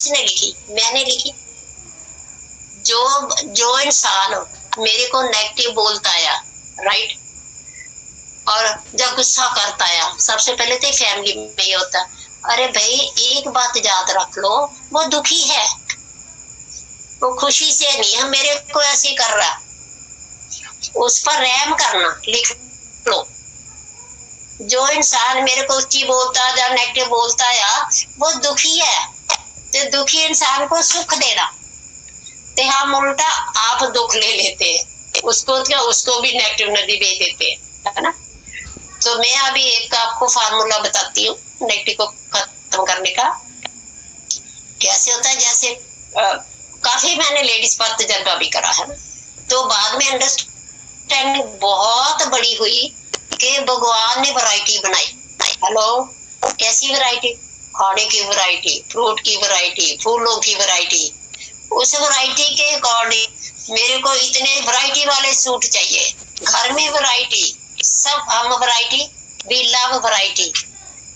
किसने लिखी? मैंने लिखी। जो इंसान मेरे को नेगेटिव बोलता है, राइट, और जब गुस्सा करता है, सबसे पहले तो फैमिली में ही होता, अरे भाई एक बात याद रख लो, वो दुखी है, वो खुशी से नहीं है मेरे को ऐसे कर रहा, उस पर रहम करना, लिख लो। जो इंसान मेरे को ऊंची बोलता है या नेगेटिव बोलता है, वो दुखी है, तो दुखी इंसान को सुख देना, तो हम उल्टा आप दुख ले लेते हैं, उसको क्या, उसको भी नेगेटिव एनर्जी दे देते हैं, है ना। तो मैं अभी एक आपको फार्मूला बताती हूँ नेगेटिव को खत्म करने का। कैसे होता है, जैसे काफी मैंने लेडीज पर तजर्बा भी करा है ना, तो बाद में अंडरस्टैंडिंग बहुत बड़ी हुई कि भगवान ने वैरायटी बनाई। हेलो, कैसी वैरायटी? खाने की वैरायटी, फ्रूट की वैरायटी, फूलों की वैरायटी। उस वैरायटी के अकॉर्डिंग मेरे को इतने वैरायटी वाले सूट चाहिए, घर में वैरायटी, सब हम वैरायटी, वी लव वैरायटी।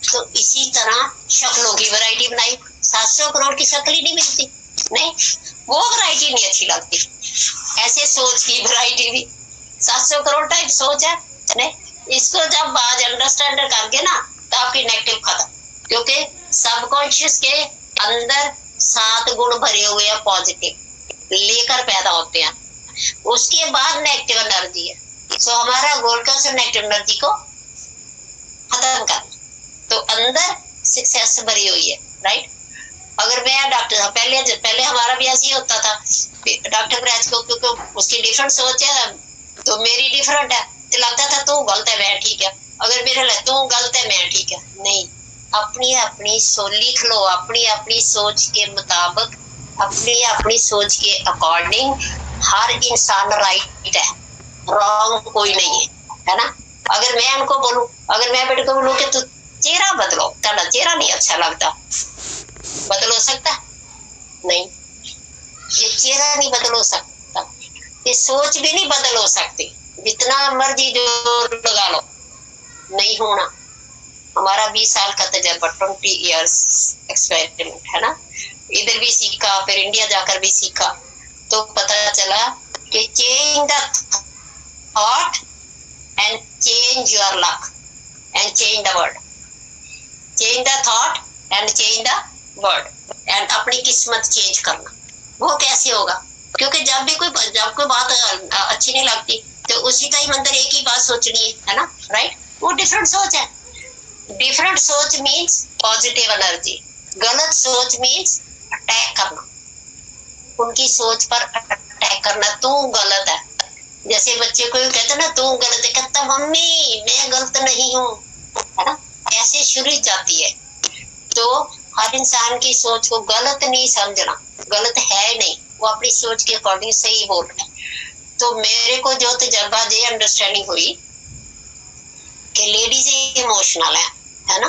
तो इसी तरह शक्लों की वैरायटी बनाई। 700 करोड़ की शक्ल ही नहीं मिलती, नहीं, वो वैरायटी नहीं अच्छी लगती। ऐसे सोच की वैरायटी भी 700 करोड़ टाइप सोच है, नहीं, इसको जब आज अंडरस्टैंड करके ना, तो आपकी नेगेटिव खत्म, क्योंकि सबकॉन्शियस के अंदर 7 गुण भरे हुए हैं पॉजिटिव लेकर पैदा होते हैं, उसके बाद नेगेटिव एनर्जी है। तो हमारा गोल क्या है, नेगेटिव एनर्जी को खत्म करना। तो अंदर सक्सेस भरी हुई है, राइट। अगर मैं डॉक्टर, पहले हमारा भी ऐसे ही होता था, डॉक्टर ब्रैच को, क्योंकि उसकी डिफरेंट सोच है तो मेरी डिफरेंट है, तो लगता था तू गलत है मैं ठीक है, अगर मेरे लिए तू गलत है मैं ठीक है। नहीं, अपनी अपनी लिख लो, अपनी अपनी सोच के मुताबिक, अपनी अपनी सोच के अकॉर्डिंग हर इंसान राइट है, रॉन्ग कोई नहीं है ना। अगर मैं उनको बोलूं, अगर मैं बेटे को बोलूं कि तू चेहरा बदलो, तेरा चेहरा नहीं अच्छा लगता, बदल हो सकता? नहीं, ये चेहरा नहीं बदल हो सकता, ये सोच भी नहीं बदल हो सकती, जितना मर्जी जोर लगा लो, नहीं होना। हमारा 20 साल का तजर्बा, 20 इयर्स एक्सपेरिमेंट है ना, इधर भी सीखा, फिर इंडिया जाकर भी सीखा, तो पता चला कि change the thought and change your luck and change the world. Change the thought and change the world, and अपनी किस्मत चेंज करना। वो कैसे होगा? क्योंकि जब कोई बात अच्छी नहीं लगती, तो उसी टाइम अंदर एक ही बात सोचनी है ना, राइट। वो डिफरेंट सोच है। डिफरेंट सोच मीन्स पॉजिटिव एनर्जी, गलत सोच मीन्स अटैक करना, उनकी सोच पर अटैक करना, तू गलत है। जैसे बच्चे को कहते ना तू गलत है, कहता मम्मी मैं गलत नहीं हूँ, है ना, ऐसे शुरू जाती है। तो हर इंसान की सोच को गलत नहीं समझना, गलत है नहीं, वो अपनी सोच के अकॉर्डिंग सही बोल रहे हैं। तो मेरे को जो तजर्बा, ये अंडरस्टैंडिंग हुई कि लेडीज इमोशनल है ना,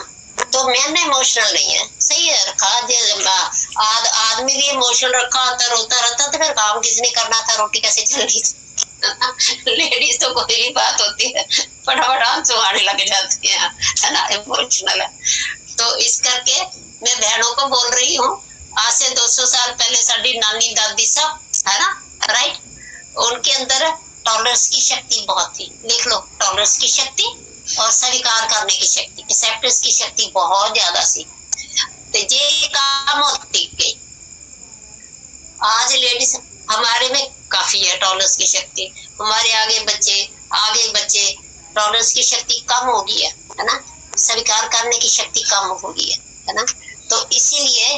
तो मैंने इमोशनल नहीं है, सही है रखा। आदमी भी इमोशनल रखा होता, रोता रहता, तो फिर काम किसने करना था, रोटी कैसे चलनी थी। लेडीज तो कोई भी बात होती है फटाफट आंसू आने लग जाती है ना, इमोशनल है। तो इस करके मैं बहनों को बोल रही हूँ, आज से 200 साल पहले साड़ी नानी दादी सब है ना, राइट, उनके अंदर टॉलरेंस की शक्ति बहुत थी। लिख लो, टॉलरेंस की शक्ति और स्वीकार करने की शक्ति, एक्सेप्टेंस की शक्ति बहुत ज्यादा सी। तो ये काम होती गई। आज लेडीज हमारे में काफी है टॉलरेंस की शक्ति, हमारे आगे बच्चे टॉलरेंस की शक्ति कम हो गई है ना, स्वीकार करने की शक्ति कम हो गई है ना। तो इसीलिए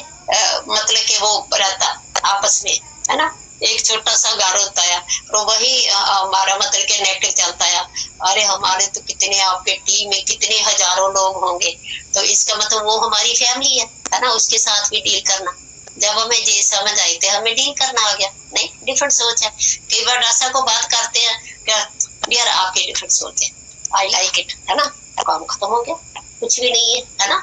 मतलब कि वो रहता आपस में, है ना। एक छोटा सा घर होता है, तो वही हमारा मतलब के नेगेटिव चलता है, अरे हमारे तो कितने, आपके टीम में कितने हजारों लोग होंगे, तो इसका मतलब वो हमारी फैमिली है ना, उसके साथ भी डील करना। जब हमें ये समझ आई तो हमें डील करना आ गया। नहीं, डिफरेंट सोच है। कई बार ऐसा को बात करते हैं क्या, यार आपकी डिफरेंट सोच है, आई लाइक इट, है ना, काम खत्म हो गया, कुछ भी नहीं है ना।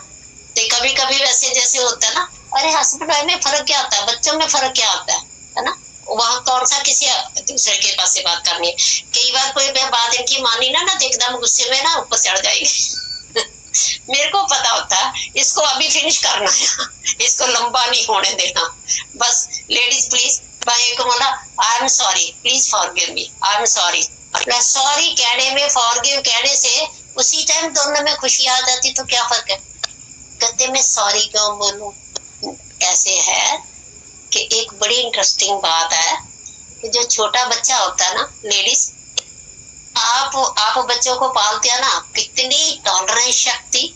तो कभी कभी वैसे जैसे होता है ना, अरे हस्बैंड वाइफ में फर्क क्या आता है, बच्चों में फर्क क्या आता है ना, वहाँ कौन सा किसी दूसरे के पास से बात करनी है। कई बार कोई बात इनकी मानी ना तो एकदम गुस्से में ना ऊपर चढ़ जाएगी मेरे को पता होता इसको अभी फिनिश करना है, इसको लंबा नहीं होने देना। बस लेडीज प्लीज, भाई को बोला I am sorry, please forgive me, I am sorry. Sorry कहने में, फॉरगिव कहने से उसी टाइम दोनों में खुशी आ जाती, तो क्या फर्क है। कहते मैं सॉरी क्यों बोलूं। ऐसे है कि एक बड़ी इंटरेस्टिंग बात है कि जो छोटा बच्चा होता है ना लेडीज, आप बच्चों को पालते हैं ना, कितनी टॉलरेंस शक्ति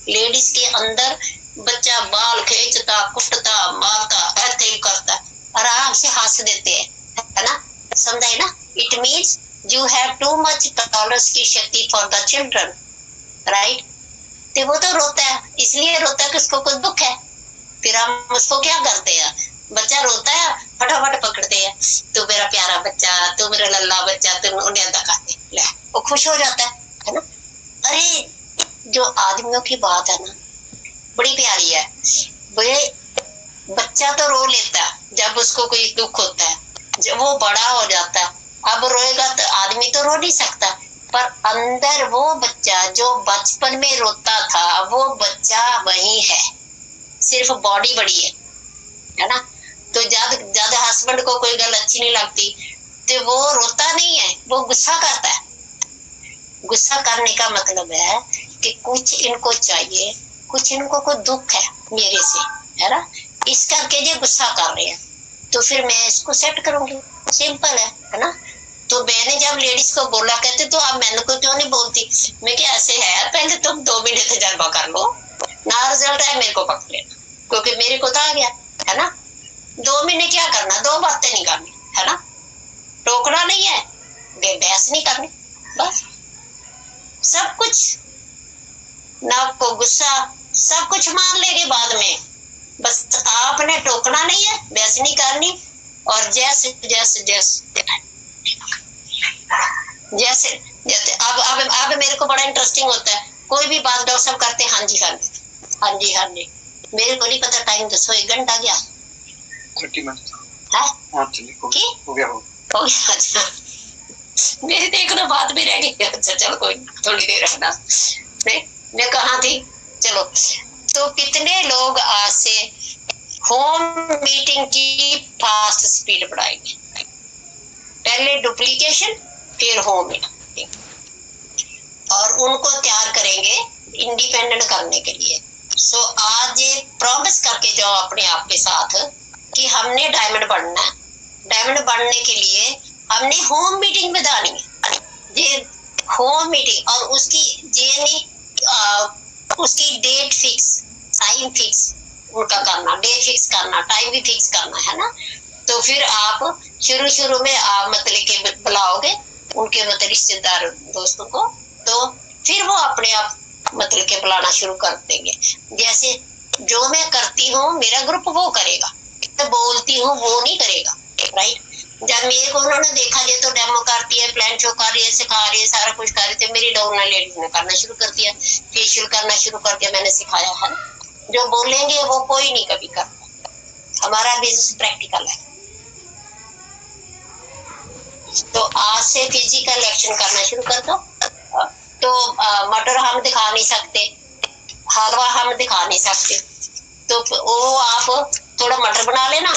लेडीज के अंदर। बच्चा बाल खींचता, कुटता, मारता, ऐसे ही करता, आराम से हंस देते हैं, है ना, समझाए ना। It means you have too much tolerance की शक्ति फॉर द चिल्ड्रन, राइट। तो वो तो रोता है, इसलिए रोता है कि उसको कुछ दुख है। फिर हम उसको क्या करते हैं, बच्चा रोता है फटाफट पकड़ते हैं, तू मेरा प्यारा बच्चा, तू मेरा लल्ला बच्चा, तुम उन्हें दखाते, ले वो खुश हो जाता है ना। अरे जो आदमियों की बात है ना, बड़ी प्यारी है। वे बच्चा तो रो लेता है जब उसको कोई दुख होता है, जब वो बड़ा हो जाता है, अब रोएगा तो आदमी तो रो नहीं सकता, पर अंदर वो बच्चा जो बचपन में रोता था, वो बच्चा वही है, सिर्फ बॉडी बड़ी है ना। तो ज्यादा हस्बैंड को कोई गल अच्छी नहीं लगती तो वो रोता नहीं है, वो गुस्सा करता है। गुस्सा करने का मतलब है कि कुछ इनको चाहिए, कुछ इनको कोई दुख है मेरे से, है ना, इस करके ये गुस्सा कर रहे हैं, तो फिर मैं इसको सेट करूंगी, सिंपल है ना। तो मैंने जब लेडीज को बोला, कहते तो आप मैंने को क्यों नहीं बोलती। मैं क्या ऐसे है, पहले तुम 2 महीने तजर्बा कर लो ना, रिजल्ट है मेरे को पकड़ लेना, क्योंकि मेरे को तो आ गया, है ना। 2 महीने क्या करना, 2 बातें नहीं करनी, है ना, टोकना नहीं है, बहस नहीं करनी, बस सब कुछ ना को गुस्सा सब कुछ मान लेंगे बाद में, बस आपने टोकना नहीं है, बहस नहीं करनी। और जैसे जैसे जैसे जैसे जैसे अब मेरे को बड़ा इंटरेस्टिंग होता है, कोई भी बात डॉक्टर साहब करते हैं, हाँ जी हाँ जी हाँ जी हाँ जी, मेरे को नहीं पता टाइम दसो, 1 घंटा गया, 30 मिनट है हो गया। अच्छा मेरे देखना बात भी रह गई। अच्छा चलो कोई थोड़ी देर रखना, मैं कहाँ थी, चलो। तो कितने लोग आज से होम मीटिंग की फास्ट स्पीड बढ़ाएंगे, पहले डुप्लीकेशन फिर होम मीटिंग, और उनको तैयार करेंगे इंडिपेंडेंट करने के लिए। सो आज ये प्रॉमिस करके जाओ अपने आप के साथ कि हमने डायमंड बढ़ना है। डायमंड बढ़ने के लिए हमने होम मीटिंग बढ़ानी है, ये होम मीटिंग, और उसकी डेट फिक्स, टाइम फिक्स उनका करना, डेट फिक्स करना, टाइम भी फिक्स करना, है ना। तो फिर आप शुरू में आप मतलब के बुलाओगे उनके मतलब रिश्तेदार दोस्तों को, तो फिर वो अपने आप मतलब के बुलाना शुरू कर देंगे। जैसे जो मैं करती हूँ मेरा ग्रुप वो करेगा, तो बोलती हूँ वो नहीं करेगा, राइट। जब मेरे को उन्होंने देखा ये तो डेमो करती है, प्लान शो कर रही है, सिखा रही है, सारा कुछ कर रही थी, मेरी डाउन लेडीज ने करना शुरू कर दिया, फेशियल करना शुरू कर दिया, मैंने सिखाया है। जो बोलेंगे वो कोई नहीं कभी करता, हमारा बिजनेस प्रैक्टिकल है। तो आज से फिजिकल एक्शन करना शुरू कर दो। तो मटर हम दिखा नहीं सकते, हलवा हम दिखा नहीं सकते, तो वो आप थोड़ा मटर बना लेना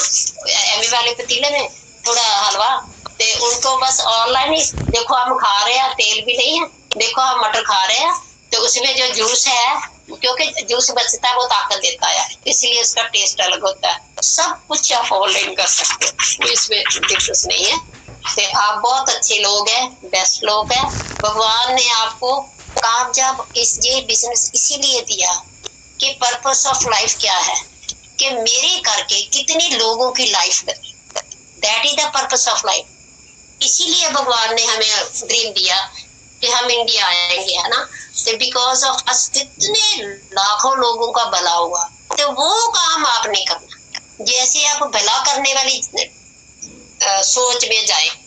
एमी वाले पतीले में, थोड़ा हलवा, तो उनको बस ऑनलाइन ही देखो हम खा रहे हैं, तेल भी नहीं है, देखो हम मटर खा रहे हैं, तो उसमें जो जूस है, क्योंकि जूस बचता है वो ताकत देता है, इसलिए उसका टेस्ट अलग होता है। सब कुछ आप ऑनलाइन कर सकते हो, इसमें दिक्कत नहीं है। तो आप बहुत अच्छे लोग हैं, बेस्ट लोग हैं। भगवान ने आपको कामयाब ये बिजनेस इसीलिए दिया कि पर्पस ऑफ लाइफ क्या है, कि मेरे करके कितने लोगों की लाइफ बनी, that is the purpose of life. इसीलिए भगवान ने हमें ड्रीम दिया कि हम इंडिया आएंगे, है ना। तो बिकॉज ऑफ अस कितने लाखों लोगों का भला हुआ, तो वो काम आपने करना। जैसे आप भला करने वाली सोच में जाएंगे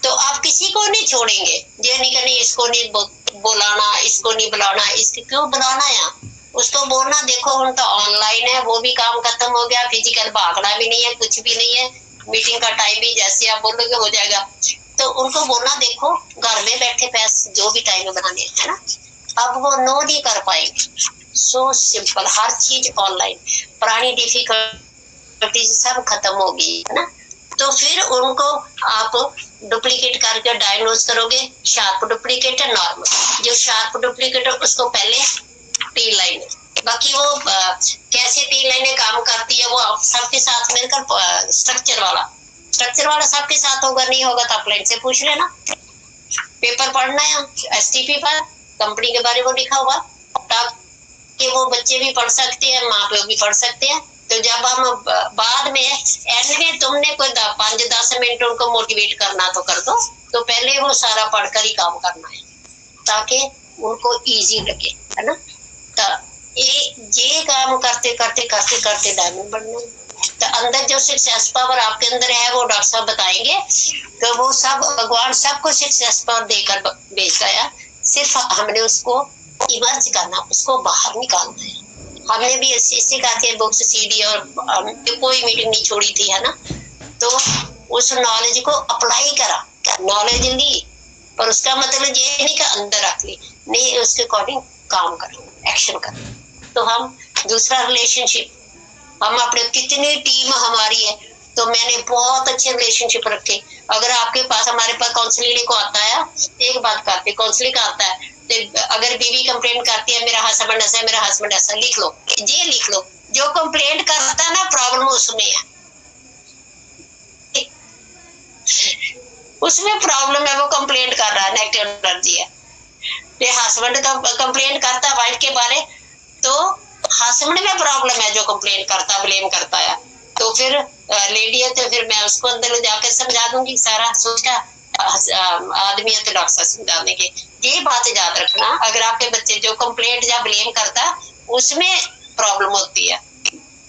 तो आप किसी को नहीं छोड़ेंगे, ये नहीं करनी इसको नहीं बुलाना, इसको नहीं बुलाना, इसको क्यों बुलाना है, उसको बोलना देखो हम तो ऑनलाइन है, वो भी काम खत्म हो गया, फिजिकल भागना भी नहीं है, कुछ भी नहीं है, मीटिंग का टाइम भी जैसे आप बोलोगे हो जाएगा। तो उनको बोलना देखो घर में बैठे पैसे जो भी टाइम बनाने, है ना, अब वो नो नहीं कर पाएंगे। सो सिंपल, हर चीज ऑनलाइन, पुरानी डिफिकल्टी सब खत्म हो गई है ना। तो फिर उनको आप डुप्लीकेट करके डायग्नोज करोगे, शार्प डुप्लीकेट है, नॉर्मल। जो शार्प डुप्लीकेट है उसको पहले टी लाइन है, बाकी वो कैसे टी लाइनें काम करती है वो सबके साथ मिलकर स्ट्रक्चर वाला सबके साथ होगा, नहीं होगा तो अपलाइन से पूछ लेना। पेपर पढ़ना है STP पर, कंपनी के बारे में लिखा हुआ, ताकि वो बच्चे भी पढ़ सकते हैं, माँ पे भी पढ़ सकते हैं। तो जब हम बाद में एंड में तुमने कोई 5-10 मिनट उनको मोटिवेट करना तो कर दो, तो पहले वो सारा पढ़कर ही काम करना है ताकि उनको इजी लगे, है ना। तो ये काम करते करते करते करते डायमंड बनना है। तो अंदर जो सक्सेस पावर आपके अंदर है वो डॉक्टर साहब बताएंगे। तो वो सब भगवान सबको सक्सेस पावर देकर भेज गया, सिर्फ हमने उसको इमर्ज करना, उसको बाहर निकालना है। हमने भी इसी करके बुक्स CD और कोई मीटिंग नहीं छोड़ी थी, है ना। तो उस नॉलेज को अप्लाई करा, नॉलेज ली, पर उसका मतलब ये नहीं कि अंदर रख ली, नहीं, उसके अकॉर्डिंग काम करो, एक्शन करो। तो हम दूसरा रिलेशनशिप, हम अपने कितनी टीम हमारी है, तो मैंने बहुत अच्छे रिलेशनशिप रखे। अगर आपके पास हमारे पास काउंसलिंग को आता है, एक बात करते काउंसलिंग आता है, तो अगर बीवी कंप्लेंट करती है मेरा हस्बैंड ऐसा है, मेरा हस्बैंड ऐसा, लिख लो, ये लिख लो, जो कंप्लेंट करता है ना प्रॉब्लम उसमें है, उसमें प्रॉब्लम है, वो कंप्लेंट कर रहा है, नेगेटिव एनर्जी है। हस्बैंड का कंप्लेंट करता है वाइफ के बारे, तो हस्बैंड में प्रॉब्लम है जो कंप्लेंट करता, ब्लेम करता है। तो फिर लेडी है तो फिर मैं उसको अंदर जाकर समझा दूंगी, सारा सोचा आदमी है तो डॉक्टर साहब समझा देंगे। ये बात याद रखना, अगर आपके बच्चे जो कंप्लेंट या ब्लेम करता उसमें प्रॉब्लम होती है,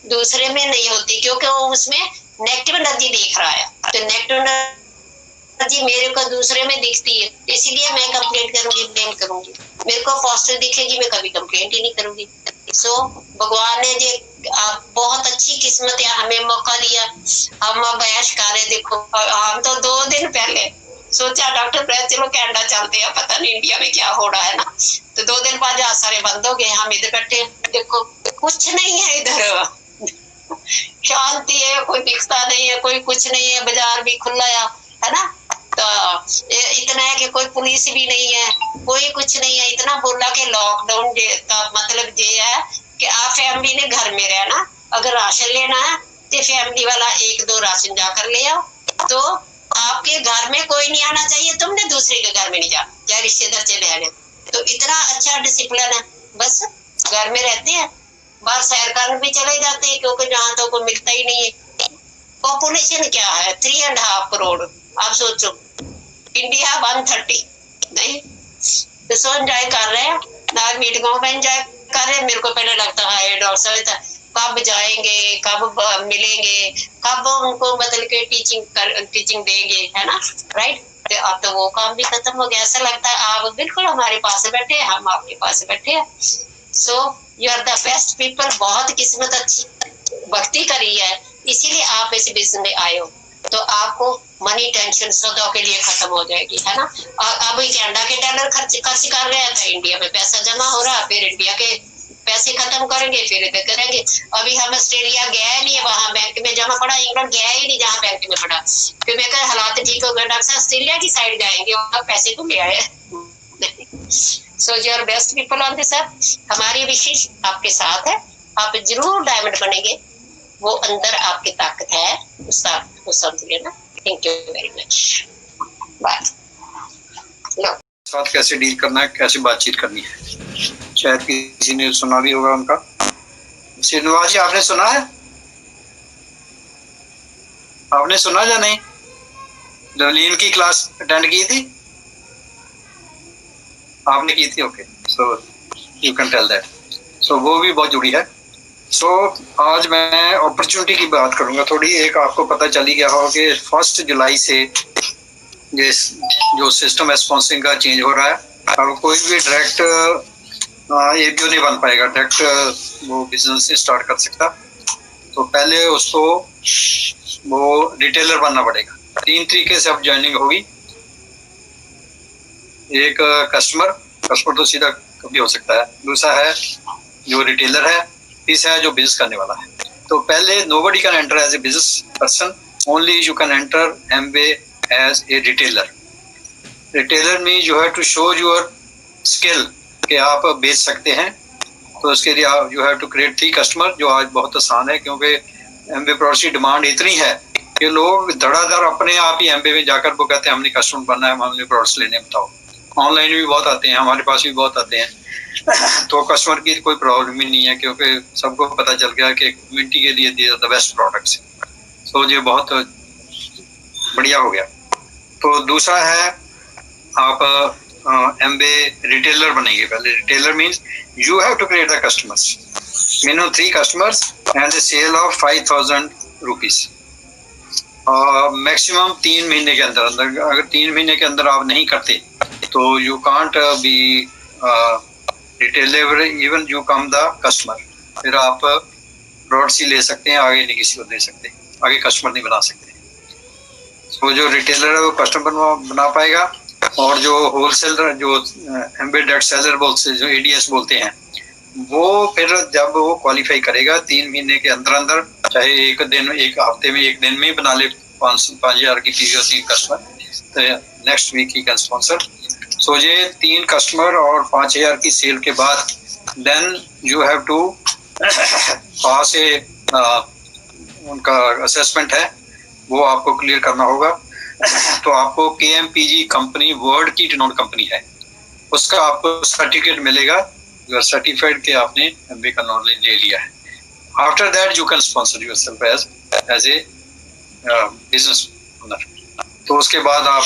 दूसरे में नहीं होती, क्योंकि वो उसमें नेगेटिव एनर्जी देख रहा है। तो नेगेटिव एनर्जी मेरे को दूसरे में दिखती है, इसीलिए मैं कंप्लेंट करूंगी, ब्लेम करूंगी। मेरे को पॉजिटिव दिखेगी, मैं कभी कंप्लेंट ही नहीं करूंगी। सो भगवान ने जो बहुत अच्छी किस्मत है, हमें मौका दिया, हम अब ऐश कर रहे। देखो हम तो 2 दिन पहले सोचा डॉक्टर प्रेस चलो कनाडा चलते हैं, पता नहीं इंडिया में क्या हो रहा है ना। तो 2 दिन बाद जहाज सारे बंद हो गए, हम इधर बैठे, देखो कुछ नहीं है इधर, शांति है, कोई दिखता नहीं है, कोई कुछ नहीं है, बाजार भी खुला है ना। तो इतना है कि कोई पुलिस भी नहीं है, कोई कुछ नहीं है। इतना बोला कि लॉकडाउन का मतलब ये है कि आप फैमिली ने घर में रहना, अगर राशन लेना है तो फैमिली वाला 1-2 राशन जाकर ले आओ, तो आपके घर में कोई नहीं आना चाहिए, तुमने दूसरे के घर में नहीं जाना, चाहे रिश्तेदार चले आने। तो इतना अच्छा डिसिप्लिन है, बस घर में रहते हैं, बाहर सैर करने भी चले जाते हैं, क्योंकि जहाँ तो कोई मिलता ही नहीं है। पॉपुलेशन क्या है 3.5 करोड़, आप सोचो, इंडिया 130 नहीं। तो सो एंजॉय कर रहे हैं ना, मीटिंगों में एंजॉय कर रहे हैं। मेरे को पहले लगता है डॉक्टर साहब कब जाएंगे, कब मिलेंगे, कब उनको मतलब के टीचिंग देंगे, है ना, राइट। तो अब तो वो काम भी खत्म हो गया, ऐसा लगता है आप बिल्कुल हमारे पास बैठे हैं, हम आपके पास बैठे हैं। So you are the best people, बहुत किस्मत अच्छी भक्ति करी है, इसीलिए आप इस बिजनेस में आए हो। तो आपको मनी टेंशन सौदों के लिए खत्म हो जाएगी, है ना। और अब कनाडा के डॉलर खर्च कर रहे हैं, तो इंडिया में पैसा जमा हो रहा है, फिर इंडिया के पैसे खत्म करेंगे, फिर इधर करेंगे। अभी हम ऑस्ट्रेलिया गया नहीं है, वहां बैंक में जमा पड़ा, इंग्लैंड गया ही नहीं जहाँ बैंक में पड़ा। फिर मैं कहा हालात ठीक हो गए डॉक्टर साहब, ऑस्ट्रेलिया की साइड जाएंगे, वहां पैसे को ले आए। So you are best people on this earth, हमारी विशेष आपके साथ है, आप जरूर डायमंड बनेंगे। वो अंदर आपकी ताकत है, उस ताकत को समझ लेना। Thank you very much, bye. साथ कैसे डील करना है, कैसे बातचीत करनी है, शायद किसी ने सुना भी होगा उनका। श्रीनिवास जी आपने सुना है, आपने सुना या नहीं? लवलीन की क्लास अटेंड की थी आपने? की थी, okay, so you can tell that. So वो भी बहुत जुड़ी है। सो आज मैं अपॉर्चुनिटी की बात करूंगा थोड़ी। एक आपको पता चली गया होगा कि 1 जुलाई से ये जो सिस्टम है स्पॉन्सरिंग का चेंज हो रहा है। अब कोई भी डायरेक्ट एबीओ नहीं बन पाएगा, डायरेक्ट वो बिजनेस नहीं स्टार्ट कर सकता। तो पहले उसको वो रिटेलर बनना पड़ेगा। 3 तरीके से अब ज्वाइनिंग होगी। एक कस्टमर तो सीधा भी हो सकता है, दूसरा है जो रिटेलर है, तीसरा है जो बिजनेस करने वाला है। तो पहले nobody can enter as a business person, only you can enter Amway as a retailer. Retailer में जो है टू शो योर स्किल कि आप बेच सकते हैं, तो उसके लिए आप you have to create 3 customer, जो आज बहुत आसान है क्योंकि एमवे प्रोडक्ट्स की डिमांड इतनी है कि लोग धड़ाधड़ अपने आप ही एमवे में जाकर वो कहते हैं हमने कस्टमर बनना है, हमने प्रोडक्ट्स लेने, बताओ। ऑनलाइन भी बहुत आते हैं, हमारे पास भी बहुत आते हैं। तो कस्टमर की कोई प्रॉब्लम ही नहीं है क्योंकि सबको पता चल गया कि कम्युनिटी के लिए दिए द बेस्ट प्रोडक्ट्स। तो ये बहुत बढ़िया हो गया। तो दूसरा है आप एमवे रिटेलर बनेंगे। पहले retailer means you have to create the customers, minimum 3 customers and the sale of 5000 rupees, maximum 3 महीने के अंदर अंदर। अगर 3 महीने के अंदर आप नहीं करते तो you can't be retailer, even you come the customer, फिर आप प्रोडक्ट्स ही ले सकते हैं, आगे नहीं किसी को दे सकते, आगे कस्टमर नहीं बना सकते। तो जो रिटेलर है वो कस्टमर बना पाएगा, और जो होलसेलर, जो एमवे डायरेक्ट सेलर बोलते हैं, जो एडीएस बोलते हैं, वो फिर जब वो क्वालिफाई करेगा 3 महीने के अंदर अंदर, चाहे एक दिन, एक हफ्ते में, एक दिन में ही बना ले 5,000 की चीज 3 कस्टमर, तो next week he can sponsor. So ये 3 कस्टमर और 5,000 की सेल के बाद then you have to pass a उनका असेसमेंट है, वो आपको क्लियर करना होगा। तो आपको KMPG कंपनी वर्ल्ड की रिनोन्ड कंपनी है, उसका आपको सर्टिफिकेट मिलेगा, यू आर सर्टिफाइड कि आपने एमबीए का नॉलेज ले लिया है। After that you can sponsor yourself as a business owner. तो उसके बाद आप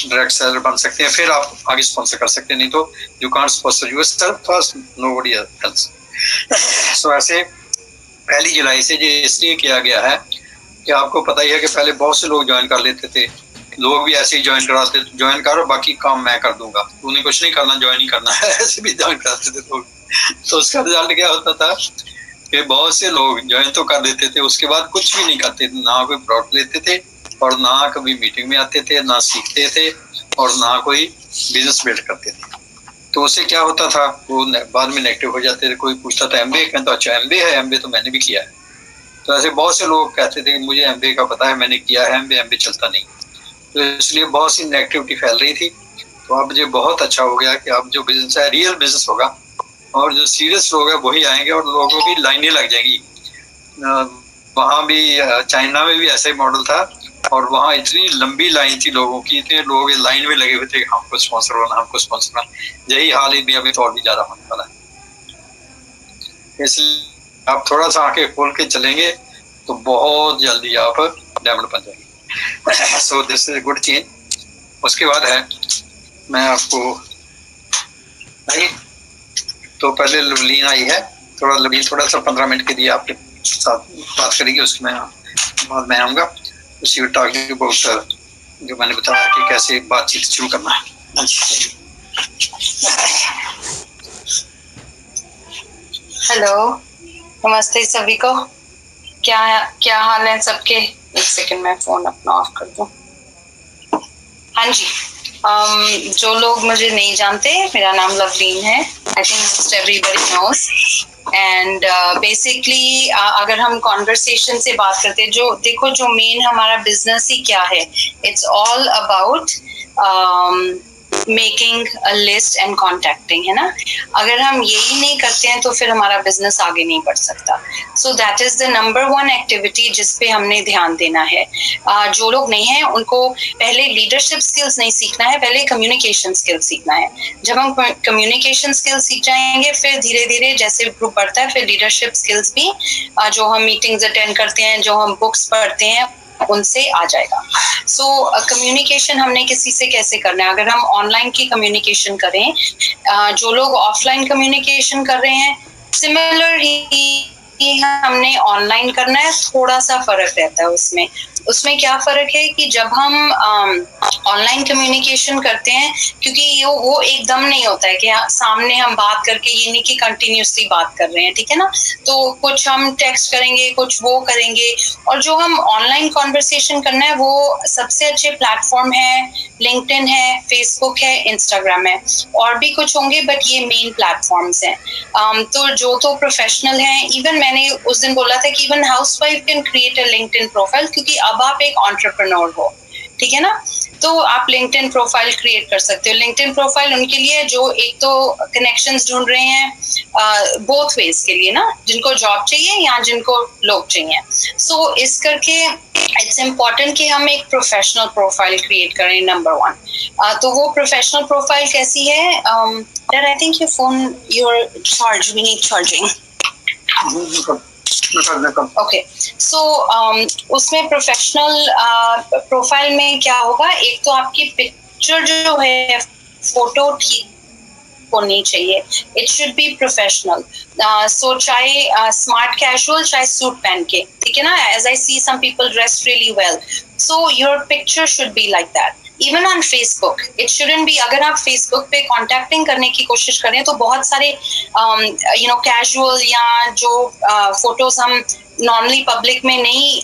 डायरेक्ट सेलर बन सकते हैं, फिर आप आगे स्पॉन्सर कर सकते हैं, नहीं तो you can't sponsor yourself first, nobody else. So ऐसे 1 जुलाई से ये इसलिए किया गया है कि आपको पता ही है कि पहले बहुत से लोग ज्वाइन कर लेते थे, लोग भी ऐसे ही ज्वाइन कराते, ज्वाइन करो बाकी काम मैं कर दूंगा, तूने कुछ नहीं करना, ज्वाइन ही करना है, ऐसे भी ज्वाइन कराते थे लोग। तो उसका रिजल्ट क्या होता था कि बहुत से लोग ज्वाइन तो कर देते थे, उसके बाद कुछ भी नहीं करते थे, ना कोई प्रोडक्ट लेते थे और ना कभी मीटिंग में आते थे, ना सीखते थे और ना कोई बिजनेस बिल्ड करते थे। तो उससे क्या होता था, वो बाद में नेगेटिव हो जाते थे। कोई पूछता था एमबीए, कहता अच्छा एमबीए है, एमबीए तो मैंने भी किया है। तो ऐसे बहुत से लोग कहते थे कि मुझे एमबीए का पता है, मैंने किया है एमबीए चलता नहीं। तो इसलिए बहुत सी नेगेटिविटी फैल रही थी। तो अब ये बहुत अच्छा हो गया कि अब जो बिजनेस है रियल बिजनेस होगा, और जो सीरियस लोग हैं वही आएंगे और लोगों की लाइनें लग जाएंगी। वहाँ भी चाइना में भी ऐसा ही मॉडल था, और वहाँ इतनी लंबी लाइन थी लोगों की, इतने लोग लाइन में लगे हुए थे कि हमको स्पॉन्सर होना, हमको स्पॉन्सर होना। यही हाल इंडिया में तो और भी ज्यादा होने वाला है। इसलिए आप थोड़ा सा आंखें खोल के चलेंगे तो बहुत जल्दी आप डायमंड बन जाएंगे। So this is good change. उसके बाद है, मैं आपको आई तो पहले लवलीन आई है, लवलीन थोड़ा सा 15 मिनट के लिए आपके साथ बात करेगी, उसके बाद मैं आऊँगा। She will talk you about जो मैंने बताया कि कैसे बातचीत शुरू करना है। हेलो, नमस्ते सभी को। क्या हाल है सबके? एक सेकंड में फोन अपना ऑफ कर दूं। हाँ जी, जो लोग मुझे नहीं जानते, मेरा नाम लवलीन है। I think most everybody knows. And basically अगर हम कॉन्वर्सेशन से बात करते हैं, जो देखो जो मेन हमारा बिजनेस ही क्या है, it's all about making a list and contacting, है ना। अगर हम यही नहीं करते हैं तो फिर हमारा बिजनेस आगे नहीं बढ़ सकता। सो that is the number 1 activity जिस पे हमने ध्यान देना है। जो लोग नहीं हैं उनको पहले लीडरशिप स्किल्स नहीं सीखना है, पहले कम्युनिकेशन स्किल्स सीखना है। जब हम कम्युनिकेशन स्किल्स सीख जाएंगे, फिर धीरे धीरे जैसे ग्रुप बढ़ता है, फिर लीडरशिप स्किल्स भी जो हम मीटिंग्स अटेंड करते हैं, जो हम बुक्स पढ़ते हैं, उनसे आ जाएगा। सो कम्युनिकेशन हमने किसी से कैसे करना है? अगर हम ऑनलाइन की कम्युनिकेशन करें, जो लोग ऑफलाइन कम्युनिकेशन कर रहे हैं, सिमिलर ही हमने ऑनलाइन करना है, थोड़ा सा फर्क रहता है उसमें। उसमें क्या फर्क है कि जब हम ऑनलाइन कम्युनिकेशन करते हैं, क्योंकि वो एकदम नहीं होता है कि सामने हम बात करके, ये नहीं कि कंटिन्यूसली बात कर रहे हैं, ठीक है ना। तो कुछ हम टेक्स्ट करेंगे, कुछ वो करेंगे, और जो हम ऑनलाइन कॉन्वर्सेशन करना है वो सबसे अच्छे प्लेटफॉर्म है लिंक्डइन है, फेसबुक है, इंस्टाग्राम है, और भी कुछ होंगे बट ये मेन प्लेटफॉर्म्स हैं। तो जो तो प्रोफेशनल हैं, इवन मैंने उस दिन बोला था कि even housewife can create a LinkedIn profile, क्योंकि अब आप एक एंटरप्रेन्योर हो, ठीक है ना। तो आप लिंक्डइन प्रोफाइल क्रिएट कर सकते हो। लिंक्डइन प्रोफाइल उनके लिए जो एक तो कनेक्शंस ढूंढ रहे हैं बोथ वेज के लिए ना, जिनको जॉब चाहिए या जिनको लोग चाहिए। सो इस करके इट्स इम्पॉर्टेंट कि हम एक प्रोफेशनल प्रोफाइल क्रिएट करें, नंबर 1। तो वो प्रोफेशनल प्रोफाइल कैसी है? I think your phone, your charge, we need charging. Okay, so उसमें प्रोफेशनल प्रोफाइल में क्या होगा, एक तो आपकी पिक्चर जो है, फोटो ठीक होनी चाहिए, इट शुड बी प्रोफेशनल। सो चाहे स्मार्ट कैजुअल, चाहे सूट पहन के, ठीक है ना। As I see some people dress really well, so your picture should be like that. Even on Facebook it shouldn't be, अगर आप फेसबुक पे कॉन्टैक्टिंग करने की कोशिश करें तो बहुत सारे कैजुअल या जो फोटोज हम नॉर्मली पब्लिक में नहीं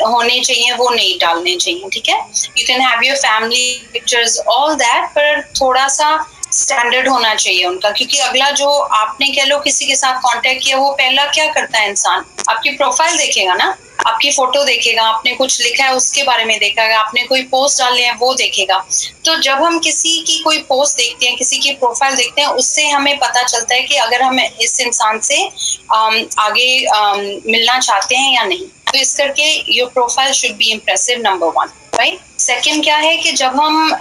होने चाहिए वो नहीं डालने चाहिए, ठीक है। You can have your family pictures, all that, पर थोड़ा सा स्टैंडर्ड होना चाहिए उनका, क्योंकि अगला जो आपने कह लो किसी के साथ कांटेक्ट किया, वो पहला क्या करता है इंसान, आपकी प्रोफाइल देखेगा ना, आपकी फोटो देखेगा, आपने कुछ लिखा है उसके बारे में देखेगा, आपने कोई पोस्ट डाले हैं वो देखेगा। तो जब हम किसी की कोई पोस्ट देखते हैं, किसी की प्रोफाइल देखते हैं, उससे हमें पता चलता है कि अगर हम इस इंसान से आगे मिलना चाहते हैं या नहीं। तो इस करके your profile should be impressive, number 1, right. Second क्या है कि जब हम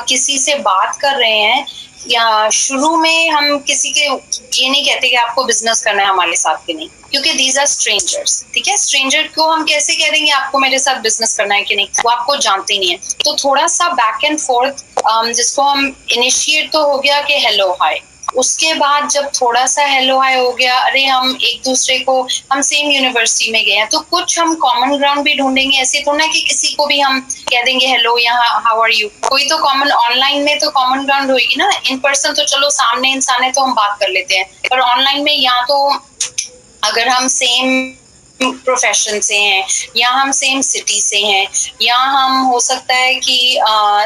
किसी से बात कर रहे हैं, या शुरू में हम किसी के ये नहीं कहते कि आपको बिजनेस करना है हमारे साथ कि नहीं, क्योंकि दीज आर स्ट्रेंजर्स, ठीक है। स्ट्रेंजर को हम कैसे कह देंगे आपको मेरे साथ बिजनेस करना है कि नहीं, वो आपको जानते नहीं है। तो थोड़ा सा बैक एंड फोर्थ, जिसको हम इनिशिएट तो हो गया कि हेलो हाय, उसके बाद जब थोड़ा सा हेलो हाय हो गया, अरे हम एक दूसरे को, हम सेम यूनिवर्सिटी में गए हैं, तो कुछ हम कॉमन ग्राउंड भी ढूंढेंगे। ऐसे तो ना कि किसी को भी हम कह देंगे हेलो या हाउ आर यू, कोई तो कॉमन, ऑनलाइन में तो कॉमन ग्राउंड होगी ना। इन पर्सन तो चलो सामने इंसान है तो हम बात कर लेते हैं, पर ऑनलाइन में या तो अगर हम सेम प्रोफेशन से हैं, या हम सेम सिटी से हैं, या हम हो सकता है कि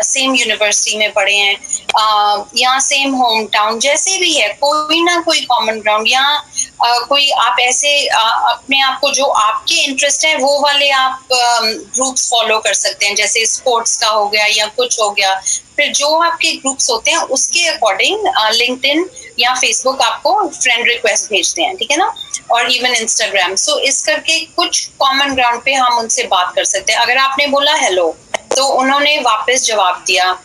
सेम यूनिवर्सिटी में पढ़े हैं, या सेम होम टाउन, जैसे भी है कोई ना कोई कॉमन ग्राउंड, या कोई आप ऐसे अपने आप को, जो आपके इंटरेस्ट है वो वाले आप ग्रुप्स फॉलो कर सकते हैं, जैसे स्पोर्ट्स का हो गया या कुछ हो गया। फिर जो आपके ग्रुप्स होते हैं उसके अकॉर्डिंग लिंक्डइन या फेसबुक आपको फ्रेंड रिक्वेस्ट भेजते हैं, ठीक है ना, और इवन इंस्टाग्राम। सो इस करके कुछ कॉमन ग्राउंड पे हम उनसे बात कर सकते हैं। अगर आपने बोला हेलो तो उन्होंने वापस जवाब दिया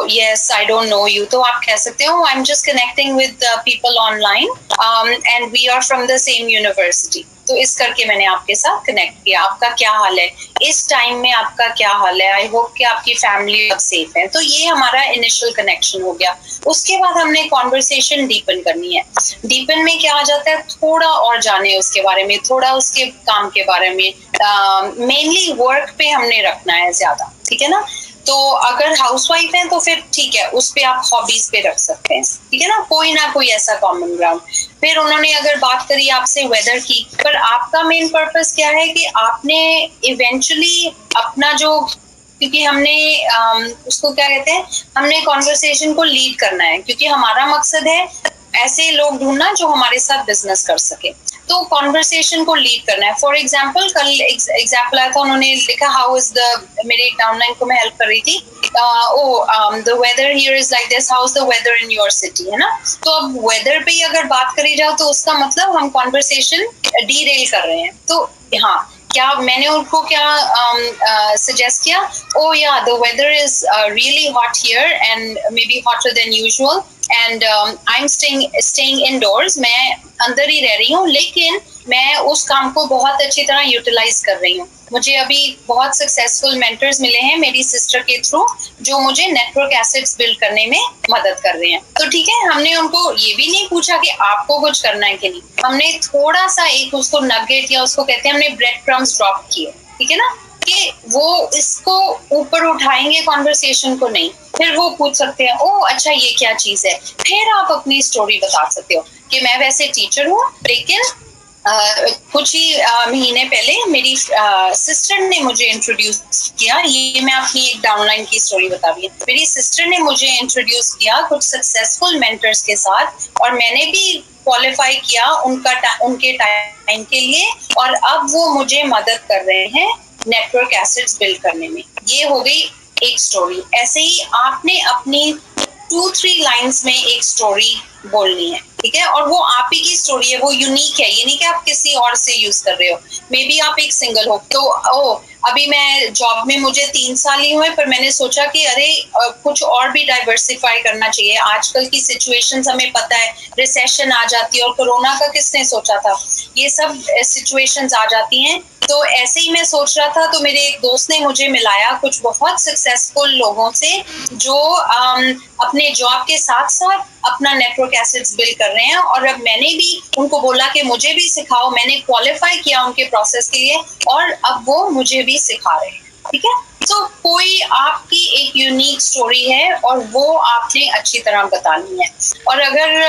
yes, I don't know you, तो आप कह सकते हो I'm just connecting with people online and we are from the same university। तो इस करके मैंने आपके साथ कनेक्ट किया। आपका क्या हाल है इस टाइम में, आपका क्या हाल है, आई होप कि आपकी फैमिली अब सेफ है। तो ये हमारा इनिशियल कनेक्शन हो गया। उसके बाद हमने कॉन्वर्सेशन डीपन करनी है। डीपन में क्या आ जाता है, थोड़ा और जाने उसके बारे में, थोड़ा उसके काम के बारे में, मेनली वर्क पे हमने रखना है ज्यादा, ठीक है ना। तो अगर हाउसवाइफ हैं तो फिर ठीक है, उस पे आप हॉबीज पे रख सकते हैं, ठीक है ना कोई ऐसा कॉमन ग्राउंड। फिर उन्होंने अगर बात करी आपसे वेदर की, पर आपका मेन पर्पस क्या है कि आपने इवेंचुअली अपना जो, क्योंकि हमने उसको क्या कहते हैं, हमने कॉन्वर्सेशन को लीड करना है, क्योंकि हमारा मकसद है ऐसे लोग ढूंढना जो हमारे साथ बिजनेस कर सके। तो कॉन्वर्सेशन को लीड करना है। फॉर एग्जाम्पल कल एग्जाम्पल आया था, उन्होंने लिखा हाउ इज द, मेरी डाउनलाइन को मैं हेल्प कर रही थी, the weather here is like this, how is the weather in your city, है ना। तो अब वेदर पे ही अगर बात करी जाओ तो उसका मतलब हम कॉन्वर्सेशन डीरेल कर रहे हैं। तो हाँ, क्या मैंने उनको क्या सजेस्ट किया, oh yeah the weather is really hot here and may be hotter than usual and I am staying indoors, मैं अंदर ही रह रही हूँ, लेकिन मैं उस काम को बहुत अच्छी तरह यूटिलाइज कर रही हूँ। मुझे अभी बहुत सक्सेसफुल मेंटर्स मिले हैं मेरी सिस्टर के थ्रू, जो मुझे नेटवर्क एसेट्स बिल्ड करने में मदद कर रहे हैं। तो ठीक है, हमने उनको ये भी नहीं पूछा कि आपको कुछ करना है कि नहीं, हमने थोड़ा सा एक उसको नगेट या उसको कहते हैं हमने ब्रेड क्रम्स ड्रॉप किए, ठीक है ना, कि वो इसको ऊपर उठाएंगे कॉन्वर्सेशन को नहीं, फिर वो पूछ सकते हैं ओ अच्छा ये क्या चीज है, फिर आप अपनी स्टोरी बता सकते हो कि मैं वैसे टीचर हूँ, लेकिन कुछ ही महीने पहले मेरी सिस्टर ने मुझे इंट्रोड्यूस किया, ये मैं अपनी एक डाउनलाइन की स्टोरी बता रही हूँ। मेरी सिस्टर ने मुझे इंट्रोड्यूस किया कुछ सक्सेसफुल मेंटर्स के साथ, और मैंने भी क्वालिफाई किया उनके टाइम के लिए, और अब वो मुझे मदद कर रहे हैं नेटवर्क एसेट्स बिल्ड करने में। ये हो गई एक स्टोरी। ऐसे ही आपने अपनी 2-3 लाइंस में एक स्टोरी बोलनी है, ठीक है, और वो आप ही की स्टोरी है, वो यूनिक है, ये नहीं कि आप किसी और से यूज कर रहे हो। मे बी आप एक सिंगल हो, तो अभी मैं जॉब में मुझे 3 साल ही हुए, पर मैंने सोचा कि अरे कुछ और भी डाइवर्सिफाई करना चाहिए। आजकल की सिचुएशंस हमें पता है, रिसेशन आ जाती है, और कोरोना का किसने सोचा था, ये सब सिचुएशंस आ जाती हैं। तो ऐसे ही मैं सोच रहा था, तो मेरे एक दोस्त ने मुझे मिलाया कुछ बहुत सक्सेसफुल लोगों से, जो अपने जॉब के साथ साथ अपना नेटवर्क एसेट्स बिल्ड कर रहे हैं, और अब मैंने भी उनको बोला कि मुझे भी सिखाओ, मैंने क्वालिफाई किया उनके प्रोसेस के लिए, और अब वो मुझे भी सिखा रहे हैं, ठीक है। तो कोई आपकी एक यूनिक स्टोरी है और वो आपने अच्छी तरह बतानी है, और अगर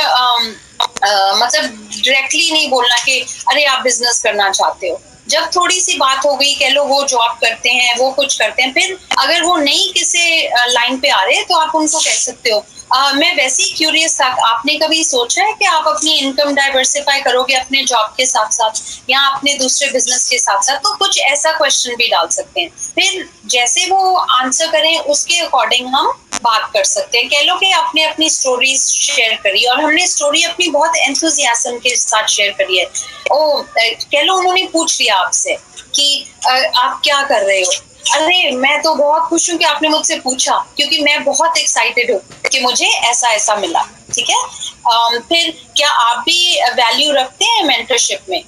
मतलब डायरेक्टली नहीं बोलना कि अरे आप बिजनेस करना चाहते हो। जब थोड़ी सी बात हो गई, कह लो वो जॉब करते हैं, वो कुछ करते हैं, फिर अगर वो नहीं किसी लाइन पे आ रहे तो आप उनको कह सकते हो मैं वैसे ही क्यूरियस था, आपने कभी सोचा है कि आप अपनी इनकम डाइवर्सिफाई करोगे अपने जॉब के साथ साथ या अपने दूसरे बिजनेस के साथ साथ? तो कुछ ऐसा क्वेश्चन भी डाल सकते हैं, फिर जैसे वो आंसर करें उसके अकॉर्डिंग हम बात कर सकते हैं। कह लो कि आपने अपनी स्टोरीज शेयर करी, और हमने स्टोरी अपनी बहुत एंथुसियाज्म के साथ शेयर करी है। कह लो उन्होंने पूछ लिया आपसे कि आप क्या कर रहे हो, अरे मैं तो बहुत खुश हूँ कि आपने मुझसे पूछा, क्योंकि मैं बहुत एक्साइटेड हूँ कि मुझे ऐसा ऐसा मिला, ठीक है। फिर क्या आप भी वैल्यू रखते हैं मेंटरशिप में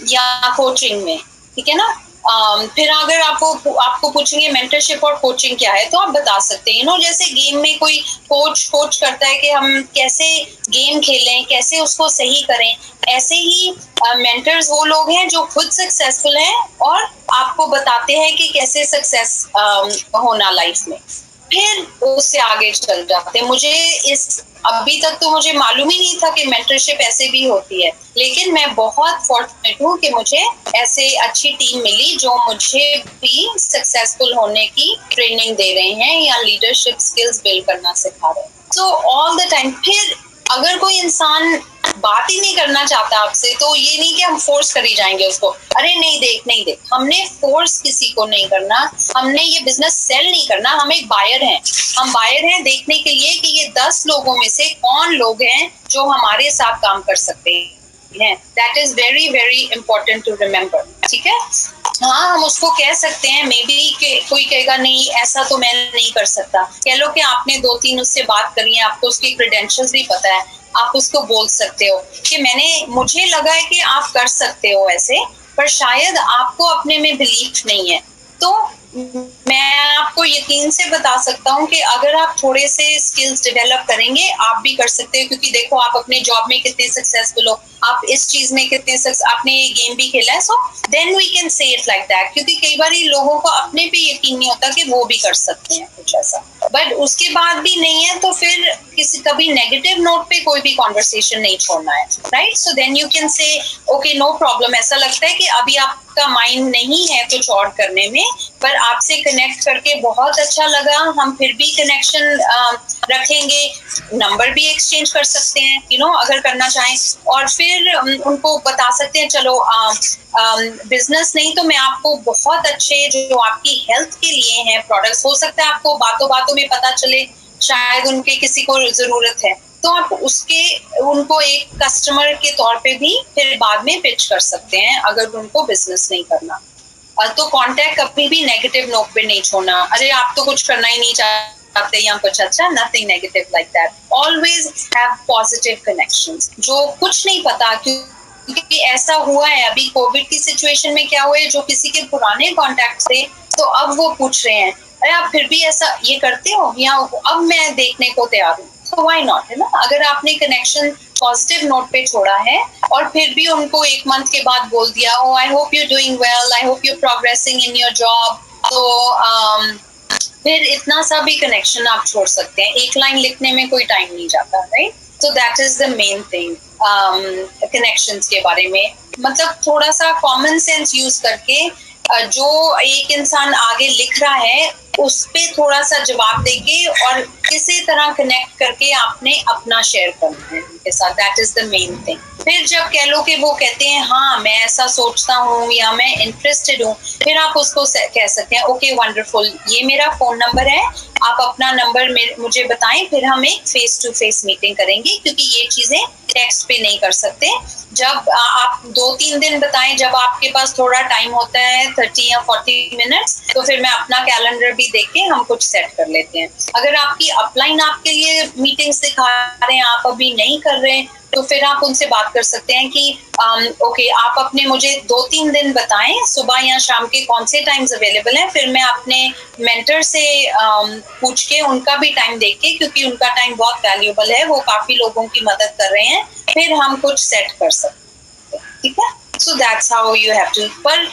या कोचिंग में, ठीक है ना। फिर अगर आपको पूछेंगे मेंटरशिप और कोचिंग क्या है, तो आप बता सकते हैं, जैसे गेम में कोई कोच करता है कि हम कैसे गेम खेलें, कैसे उसको सही करें, ऐसे ही मेंटर्स वो लोग हैं जो खुद सक्सेसफुल हैं और आपको बताते हैं कि कैसे सक्सेस होना लाइफ में, फिर उससे आगे चल जाते हैं। मुझे अभी तक तो मुझे मालूम ही नहीं था कि मेंटरशिप ऐसे भी होती है, लेकिन मैं बहुत फॉर्चुनेट हूँ कि मुझे ऐसे अच्छी टीम मिली जो मुझे भी सक्सेसफुल होने की ट्रेनिंग दे रहे हैं या लीडरशिप स्किल्स बिल्ड करना सिखा रहे हैं। तो ऑल द टाइम, फिर अगर कोई इंसान बात ही नहीं करना चाहता आपसे, तो ये नहीं कि हम फोर्स करी जाएंगे उसको, अरे नहीं देख। हमने फोर्स किसी को नहीं करना, हमने ये बिजनेस सेल नहीं करना, हम एक बायर हैं। हम बायर हैं देखने के लिए कि ये 10 लोगों में से कौन लोग हैं जो हमारे साथ काम कर सकते हैं। That is very very important to remember, ठीक है। हाँ, हम उसको कह सकते हैं मे बी कि कोई कहेगा नहीं ऐसा तो मैं नहीं कर सकता। कह लो कि आपने 2-3 उससे बात करी है, आपको उसकी क्रेडेंशियल्स भी पता है, आप उसको बोल सकते हो कि मुझे लगा है कि आप कर सकते हो ऐसे, पर शायद आपको अपने में बिलीफ नहीं है। तो मैं आपको यकीन से बता सकता हूँ कि अगर आप थोड़े से स्किल्स डेवलप करेंगे आप भी कर सकते हो, क्योंकि देखो आप अपने जॉब में कितने सक्सेसफुल हो, आप इस चीज में कितने आपने ये गेम भी खेला है, so then we can say it like that. क्योंकि कई बार लोगों को अपने पे यकीन नहीं होता कि वो भी कर सकते हैं कुछ ऐसा, बट उसके बाद भी नहीं है तो फिर कभी नेगेटिव नोट पे कोई भी कॉन्वर्सेशन नहीं छोड़ना है, right. So then you can say okay no problem, ऐसा लगता है कि अभी आपका माइंड नहीं है कुछ और करने में, पर आपसे कनेक्ट करके बहुत अच्छा लगा, हम फिर भी कनेक्शन रखेंगे, नंबर भी एक्सचेंज कर सकते हैं अगर करना चाहें, और फिर उनको बता सकते हैं चलो बिजनेस नहीं तो मैं आपको बहुत अच्छे जो आपकी हेल्थ के लिए हैं प्रोडक्ट्स, हो सकता है आपको बातों बातों में पता चले शायद उनके किसी को जरूरत है, तो आप उनको एक कस्टमर के तौर पे भी फिर बाद में पिच कर सकते हैं अगर उनको बिजनेस नहीं करना। तो कांटेक्ट कभी भी नेगेटिव नोट पे नहीं छोड़ना, अरे आप तो कुछ करना ही नहीं चाहते या कुछ, अच्छा nothing negative like that, always have positive connections. जो कुछ नहीं पता क्योंकि ऐसा हुआ है अभी कोविड की सिचुएशन में क्या हुआ है, जो किसी के पुराने कॉन्टैक्ट थे तो अब वो पूछ रहे हैं अरे आप फिर भी ऐसा ये करते हो, या अब मैं देखने को तैयार हूँ, तो व्हाई नॉट, है ना। अगर आपने कनेक्शन पॉजिटिव नोट पे छोड़ा है और फिर भी उनको 1 मंथ के बाद बोल दिया oh I hope you doing well, I hope you progressing in your job, तो फिर इतना सा भी कनेक्शन आप छोड़ सकते हैं। एक लाइन लिखने में कोई टाइम नहीं जाता, right. So that is the main thing connections के बारे में। मतलब थोड़ा सा कॉमन सेंस यूज करके जो एक इंसान आगे लिख रहा है उस पे थोड़ा सा जवाब देके और किसी तरह कनेक्ट करके आपने अपना शेयर करना है उनके साथ। That is the main thing. फिर जब कह लो कि वो कहते हैं हाँ मैं ऐसा सोचता हूँ या मैं इंटरेस्टेड हूँ, फिर आप उसको कह सकते हैं ओके वंडरफुल, ये मेरा फोन नंबर है, आप अपना नंबर मुझे बताएं, फिर हम एक फेस टू फेस मीटिंग करेंगे, क्योंकि ये चीजें टेक्स्ट पे नहीं कर सकते। जब आप 2-3 दिन बताएं, जब आपके पास थोड़ा टाइम होता है 30 या 40 मिनट्स, तो फिर मैं अपना कैलेंडर भी देख के हम कुछ सेट कर लेते हैं। अगर आपकी अपलाइन आपके लिए मीटिंग्स दिखा रहे हैं, आप अभी नहीं कर रहे, तो फिर आप उनसे बात कर सकते हैं कि ओके आप अपने मुझे 2-3 दिन बताएं सुबह या शाम के कौन से टाइम्स अवेलेबल हैं, फिर मैं अपने मेंटर से पूछ के उनका भी टाइम देख के, क्योंकि उनका टाइम बहुत वैल्यूएबल है, वो काफी लोगों की मदद कर रहे हैं, फिर हम कुछ सेट कर सकते हैं, ठीक है। So that's how you have to. पर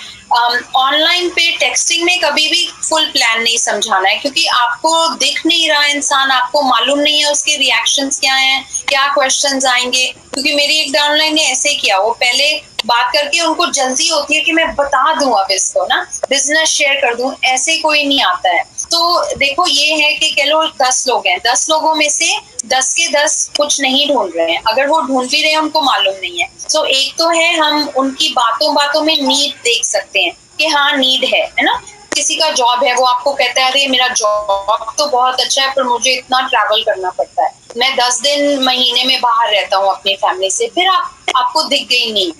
ऑनलाइन पे टेक्सटिंग में कभी भी फुल प्लान नहीं समझाना है, क्योंकि आपको दिख नहीं रहा इंसान, आपको मालूम नहीं है उसके रिएक्शंस क्या हैं, क्या क्वेश्चंस आएंगे। क्योंकि मेरी एक डाउनलाइन ने ऐसे किया, वो पहले बात करके उनको जल्दी होती है कि मैं बता दूं अब इसको ना, बिजनेस शेयर कर दूं, ऐसे कोई नहीं आता है। तो देखो ये है कि कह लो 10 लोग हैं, 10 लोगों में से 10 के 10 कुछ नहीं ढूंढ रहे हैं, अगर वो ढूंढ भी रहे हैं उनको मालूम नहीं है। तो एक तो है हम उनकी बातों में नीड देख सकते हैं कि हाँ नीड है ना। किसी का जॉब है, वो आपको कहता है अरे मेरा जॉब तो बहुत अच्छा है पर मुझे इतना ट्रैवल करना पड़ता है, मैं 10 दिन महीने में बाहर रहता हूँ अपनी फैमिली से, फिर आपको दिख गई need,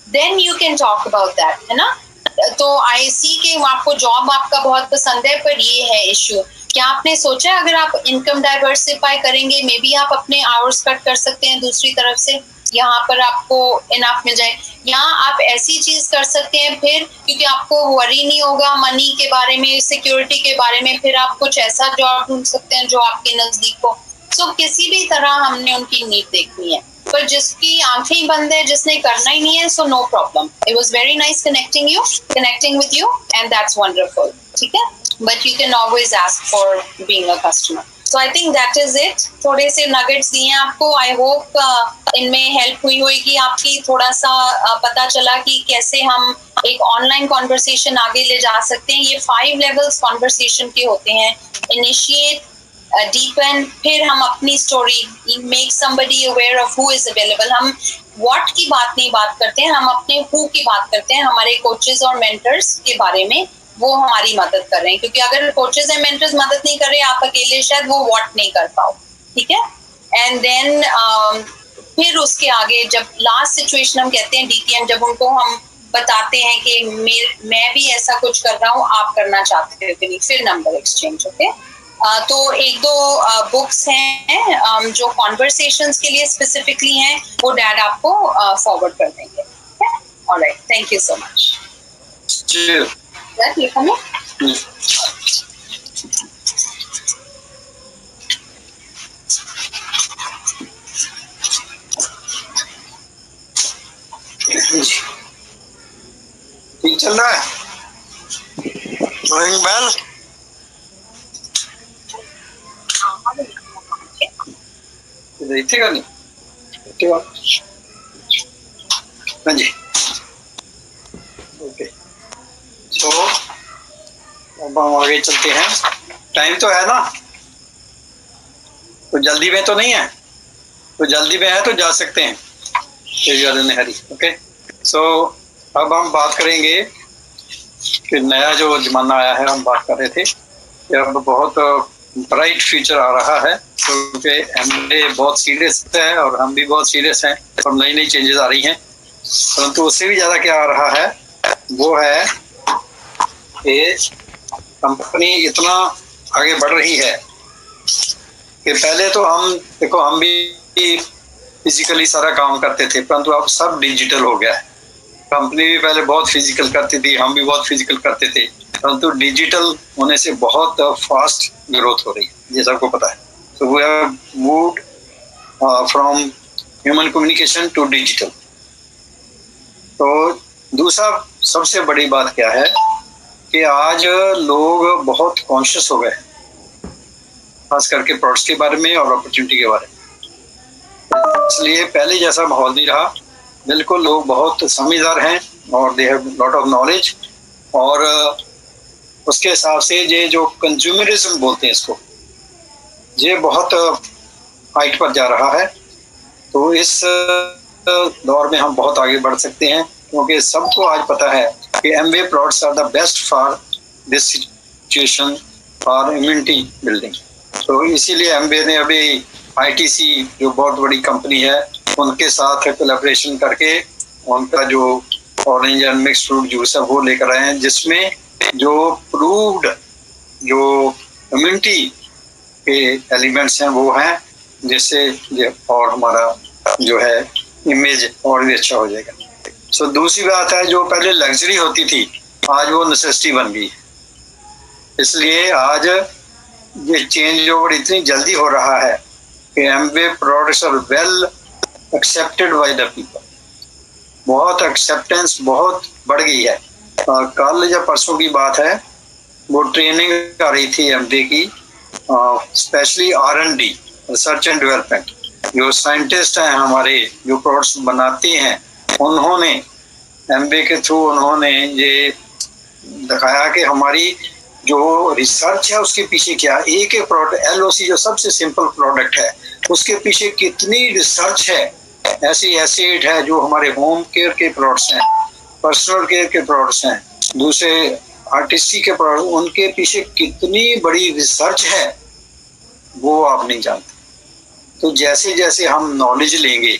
then you can talk about that, है ना। तो आई सी के आपको जॉब आपका बहुत पसंद है, पर ये है इश्यू, क्या आपने सोचा अगर आप इनकम डाइवर्सिफाई करेंगे, मे बी आप अपने आवर्स कट कर सकते हैं दूसरी तरफ से, यहाँ पर आपको इनफ मिल जाए। यहाँ आप ऐसी चीज कर सकते हैं फिर, क्योंकि आपको वरी नहीं होगा मनी के बारे में, सिक्योरिटी के बारे में, फिर आप कुछ ऐसा जॉब ढूंढ सकते हैं जो आपके नजदीक हो। सो किसी भी तरह हमने उनकी नीड देखनी है, पर जिसकी आंखें ही बंद है, जिसने करना ही नहीं है, so no problem. It was very nice connecting with you and that's wonderful, ठीक है। But you can always ask for being a customer. So I think that is it. थोड़े से नगेट्स दिए आपको, आई होप इनमें help हुई होगी आपकी, थोड़ा सा पता चला कि कैसे हम एक ऑनलाइन कॉन्वर्सेशन आगे ले जा सकते हैं। ये 5 लेवल्स कॉन्वर्सेशन के होते हैं, इनिशिएट, डीपन, फिर हम अपनी story, make somebody aware of who is available. हम व्हाट की बात करते हैं, हम अपने हु की बात करते हैं, हमारे कोचेस और मेंटर्स के बारे में, वो हमारी मदद कर रहे हैं, क्योंकि अगर कोचेस एंड मेंटर्स मदद नहीं कर रहे, आप अकेले शायद वो व्हाट नहीं कर पाओ, ठीक है। एंड देन फिर उसके आगे जब लास्ट सिचुएशन हम कहते हैं डीटीएम, जब उनको हम बताते हैं कि मैं भी ऐसा कुछ कर रहा हूँ, आप करना चाहते हो कि नहीं, फिर नंबर एक्सचेंज, ओके। तो 1-2 बुक्स हैं जो कॉन्वर्सेशंस के लिए स्पेसिफिकली हैं, वो डैड आपको फॉरवर्ड कर देंगे, ठीक है। Alright, thank you so much. Dad, you coming? ठीक चल रहा है? Doing well? देखिएगा नहीं? देखिएगा? हाँ जी। ओके। सो अब हम आगे चलते हैं। टाइम तो है ना? तो जल्दी में तो नहीं है? तो जल्दी में है तो जा सकते हैं। हरी, ओके। सो अब हम बात करेंगे कि नया जो जमाना आया है, हम बात कर रहे थे कि अब बहुत ब्राइट फ्यूचर आ रहा है, क्योंकि हमने बहुत सीरियस है और हम भी बहुत सीरियस हैं और नई नई चेंजेस आ रही हैं। परंतु उससे भी ज़्यादा क्या आ रहा है वो है कि कंपनी इतना आगे बढ़ रही है कि पहले तो हम देखो, हम भी फिजिकली सारा काम करते थे, परंतु अब सब डिजिटल हो गया है। कंपनी भी पहले बहुत फिजिकल करती थी, हम भी बहुत फिजिकल करते थे, परंतु डिजिटल होने से बहुत फास्ट ग्रोथ हो रही है, ये सबको पता है। So we have moved from human communication to digital. तो दूसरा सबसे बड़ी बात क्या है कि आज लोग बहुत कॉन्शियस हो गए, खास करके प्रोडक्ट्स के बारे में और अपॉर्चुनिटी के बारे में। इसलिए पहले जैसा माहौल नहीं रहा, बिल्कुल लोग बहुत समझदार हैं और they have lot of knowledge, और उसके हिसाब से ये जो कंज्यूमरिज्म बोलते हैं इसको, ये बहुत हाइट पर जा रहा है। तो इस दौर में हम बहुत आगे बढ़ सकते हैं, क्योंकि सबको आज पता है कि Amway products are the best for this situation for immunity building. तो इसीलिए एमवे ने अभी आईटीसी जो बहुत बड़ी कंपनी है उनके साथ कोलैबोरेशन करके उनका जो orange and mix fruit juice है वो लेकर आए हैं, जिसमें जो प्रूव्ड जो इम्यूनिटी के एलिमेंट्स हैं वो हैं, जिससे और हमारा जो है इमेज और भी अच्छा हो जाएगा। सो दूसरी बात है, जो पहले लग्जरी होती थी आज वो नेसेसिटी बन गई। इसलिए आज ये चेंज ओवर इतनी जल्दी हो रहा है कि Amway products are well accepted by the people. बहुत एक्सेप्टेंस बहुत बढ़ गई है। कल या परसों की बात है, वो ट्रेनिंग आ रही थी एमवे की, specially R&D, research and development. जो साइंटिस्ट हैं हमारे, जो प्रोडक्ट्स बनाते हैं, उन्होंने एमवे के थ्रू उन्होंने ये दिखाया कि हमारी जो रिसर्च है उसके पीछे क्या, एक एक प्रोडक्ट LOC जो सबसे सिंपल प्रोडक्ट है उसके पीछे कितनी रिसर्च है। ऐसी एसिड है जो हमारे होम केयर के प्रोडक्ट्स हैं, पर्सनल केयर के प्रोडक्ट्स हैं, दूसरे आर्टिस्टी के प्रोडक्ट, उनके पीछे कितनी बड़ी रिसर्च है वो आप नहीं जानते। तो जैसे जैसे हम नॉलेज लेंगे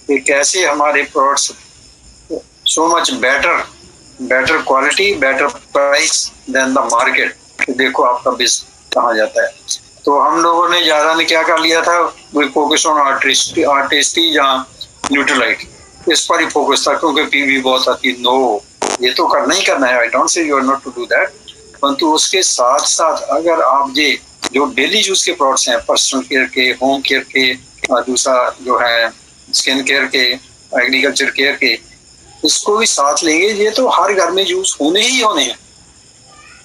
कि कैसे हमारे products so much better quality, better price than the market, देखो आपका बिजनेस कहाँ जाता है। तो हम लोगों ने ज़्यादा ने क्या कर लिया था, वो फोकस ऑन आर्टिस्टी या न्यूट्रलाइट, इस पर ही फोकस था, क्योंकि पीवी बहुत आती। नो, ये तो करना ही करना है, I don't say you are not to do that, परंतु उसके साथ साथ अगर आप ये जो डेली यूज के प्रोडक्ट्स हैं, पर्सनल केयर के, होम केयर के, दूसरा जो है स्किन केयर के, एग्रीकल्चर केयर के, इसको भी साथ लेंगे, ये तो हर घर में यूज होने ही होने हैं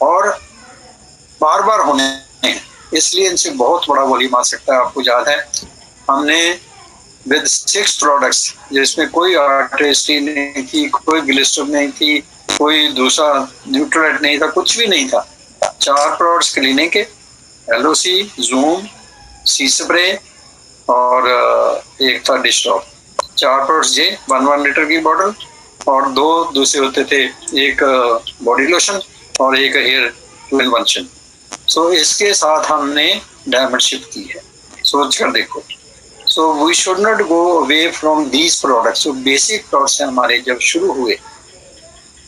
और बार बार होने हैं। इसलिए इनसे बहुत बड़ा वॉल्यूम आ सकता है। आपको याद है हमने विद 6 प्रोडक्ट्स, जिसमें कोई आर्टिस्टी नहीं थी, कोई ग्लिस्टर नहीं थी, कोई दूसरा न्यूट्रलाइट नहीं था, कुछ भी नहीं था, 4 प्रोडक्ट्स क्लीनिंग के, LOC, जूम, सी स्प्रे और एक था डिश टॉप। 4 प्रोडक्ट्स ये 1 लीटर की बॉटल, और 2 दूसरे होते थे, एक बॉडी लोशन और एक हेयर इन्वेंशन। सो इसके साथ हमने डायमंड शिप की है, सोच कर देखो। So we should not go away from these products. जो बेसिक प्रोडक्ट्स हैं हमारे जब शुरू हुए,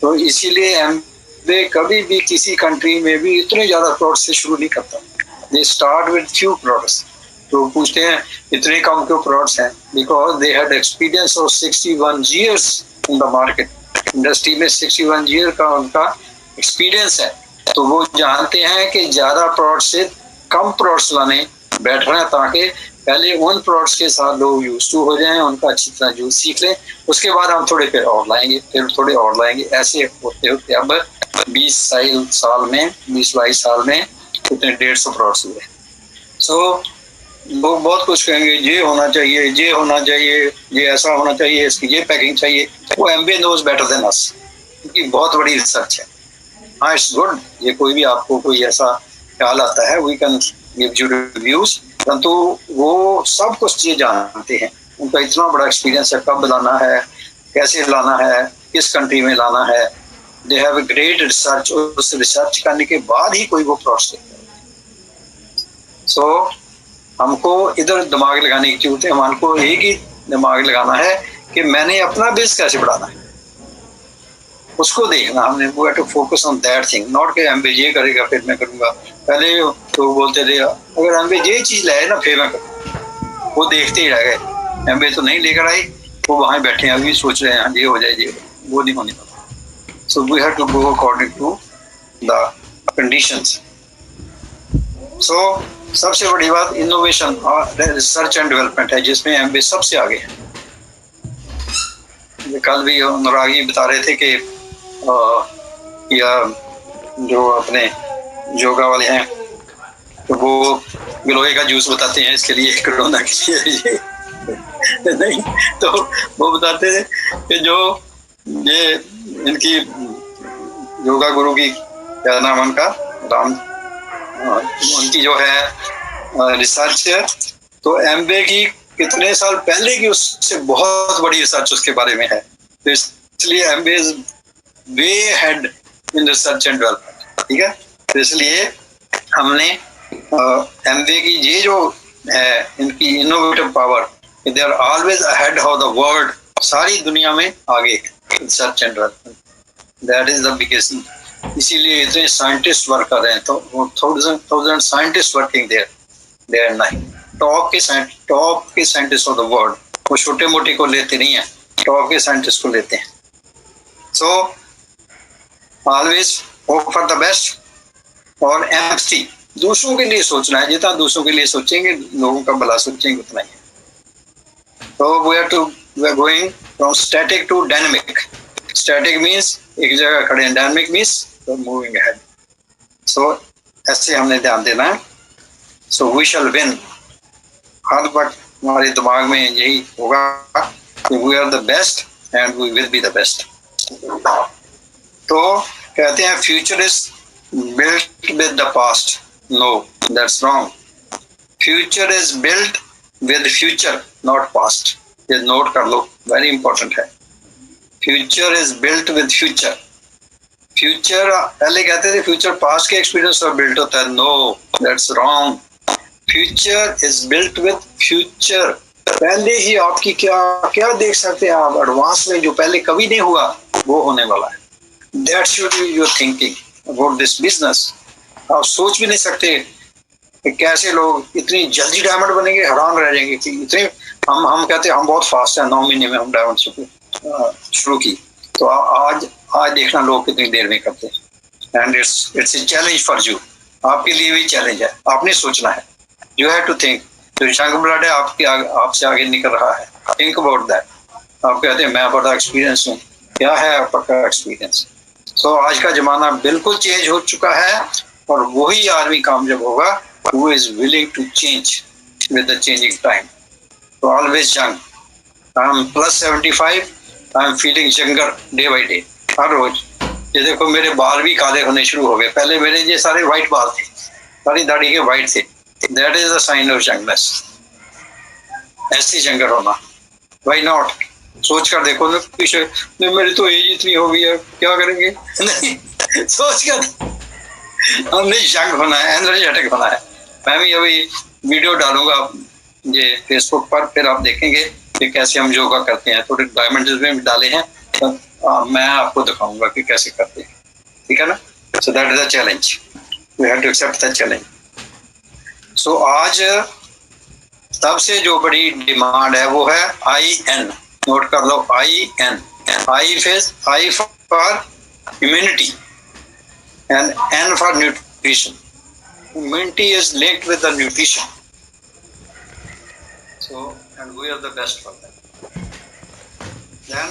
तो इसीलिए एमवे कभी भी किसी कंट्री में भी इतने ज्यादा प्रोडक्ट्स से शुरू नहीं करता। They start with few products. तो पूछते हैं इतने कम क्यों प्रोडक्ट्स हैं, because they had experience of 61 years in the market. Industry में 61 ईयर का उनका एक्सपीरियंस है, तो वो जानते हैं कि ज्यादा प्रोडक्ट्स से कम प्रोडक्ट्स लाने बेटर है, ताकि पहले उन प्रोडक्ट्स के साथ लोग यूज टू हो जाएं, उनका अच्छी तरह यूज सीख लें, उसके बाद हम थोड़े फिर और लाएंगे, फिर थोड़े और लाएंगे। ऐसे होते होते अब 20 साल में 20-22 साल में कितने 150 प्रोडक्ट्स हुए। सो लोग बहुत कुछ कहेंगे, ये होना चाहिए, ये होना चाहिए, ये ऐसा होना चाहिए, इसकी ये पैकिंग चाहिए। वो Amway knows better than us, क्योंकि बहुत बड़ी रिसर्च है। हाँ, इट्स गुड, ये कोई भी आपको कोई ऐसा ख्याल आता है, we can give you reviews, परंतु वो सब कुछ ये जानते हैं, उनका इतना बड़ा एक्सपीरियंस है, कब लाना है, कैसे लाना है, किस कंट्री में लाना है। They have a great research. उस रिसर्च करने के बाद ही कोई वो प्रोडक्ट देता है। सो हमको इधर दिमाग लगाने की जरूरत है। हमको एक ही दिमाग लगाना है कि मैंने अपना बिजनेस कैसे बढ़ाना है, उसको देखना हमने। वो to focus on that thing, not कि एमवे ये करेगा फिर मैं करूंगा। पहले तो बोलते थे अगर एमवे ये चीज लाए ना फिर मैं करूँगा, वो देखते ही रह गए। एमबीए तो नहीं लेकर आई, वो वहाँ बैठे हैं अभी सोच रहे हैं ये हो जाए ये, वो नहीं होने वाला। So we have to go according to the conditions. So सबसे बड़ी बात इनोवेशन और रिसर्च एंड डेवलपमेंट है, जिसमें एमबीए सबसे आगे है। कल भी अनुरागी बता रहे थे कि या जो अपने योगा वाले हैं तो वो गिलोय का जूस बताते हैं इसके लिए, कोरोना के लिए नहीं, तो वो बताते थे कि जो ये इनकी योगा गुरु की क्या नाम उनका, राम, उनकी जो है रिसर्च, तो एमबीए की कितने साल पहले की उससे बहुत बड़ी रिसर्च उसके बारे में है। तो इसलिए MBA is way head in research and development, ठीक है। तो इसलिए हमने एमबीए की ये जो है इनकी innovative power, they are always ahead of the world, सारी दुनिया में आगे research and development, that is the biggest. इसीलिए इतने साइंटिस्ट वर्क कर रहे हैं, तो thousand scientist working there day and night, top के साइंटिस्ट ऑफ द वर्ल्ड। वो छोटे मोटे को लेते नहीं है, टॉप के साइंटिस्ट को लेते हैं। So always hope for the best, और एम्पैथी, दूसरों के लिए सोचना है, जितना दूसरों के लिए सोचेंगे, लोगों का भला सोचेंगे, उतना ही है। तो we are going from static to dynamic. Static means एक जगह खड़े हैं, dynamic means moving ahead. So ऐसे हमने ध्यान देना है। सो वी शैल विन, हर वक्त हमारे दिमाग में यही होगा कि we are the best and we will be the best. तो कहते हैं future is built with the past. No, that's wrong. Future is built with future, not past. ये नोट कर लो, very important है। Future is built with future. Future पहले कहते थे future past के एक्सपीरियंस पर बिल्ट होता है। No, that's wrong. Future is built with future. पहले ही आपकी क्या देख सकते हैं आप एडवांस में, जो पहले कभी नहीं हुआ वो होने वाला है। That should be your thinking about this business. आप सोच भी नहीं सकते कि कैसे लोग इतनी जल्दी डायमंड बनेंगे, हैरान रह जाएंगे कि इतने हम कहते हैं हम बहुत फास्ट हैं, 9 महीने में हम डायमंड शुरू की। तो आज देखना लोग कितनी देर में करते हैं। And it's a challenge for you, आपके लिए भी चैलेंज है, आपने सोचना है। यू हैव टू थिंक, जो शंख ब्लड है आपसे आगे निकल रहा है, थिंक अबाउट दैट। आप कहते हैं मैं बड़ा एक्सपीरियंस हूँ, क्या है आपका एक्सपीरियंस? सो आज का जमाना बिल्कुल चेंज हो चुका है, और वही आदमी कामयाब होगा who is willing to change with the changing time. So always young. I am plus 75. I am feeling younger day by day. हर रोज ये देखो मेरे बाल भी काले होने शुरू हो गए। पहले मेरे ये सारे व्हाइट बाल थे, सारी दाढ़ी के व्हाइट थे। That is the sign of youngness. ऐसे यंगर होना। Why not? सोच कर देखो ना, पीछे मेरी तो एज इतनी हो गई है, क्या करेंगे? नहीं, सोच कर हमने यंग होना है, एनर्जेटिक होना है। मैं भी अभी वीडियो डालूंगा ये फेसबुक पर, फिर आप देखेंगे कि कैसे हम योगा करते हैं। थोड़े डायमंड में डाले हैं, तो मैं आपको दिखाऊंगा कि कैसे करते हैं, ठीक है ना। So that is the challenge, we have to accept the challenge. So आज सबसे जो बड़ी डिमांड है वो है IN, नोट कर लो IN। I for immunity and N for nutrition. Immunity is linked with the nutrition. So, and we are the best for that. Then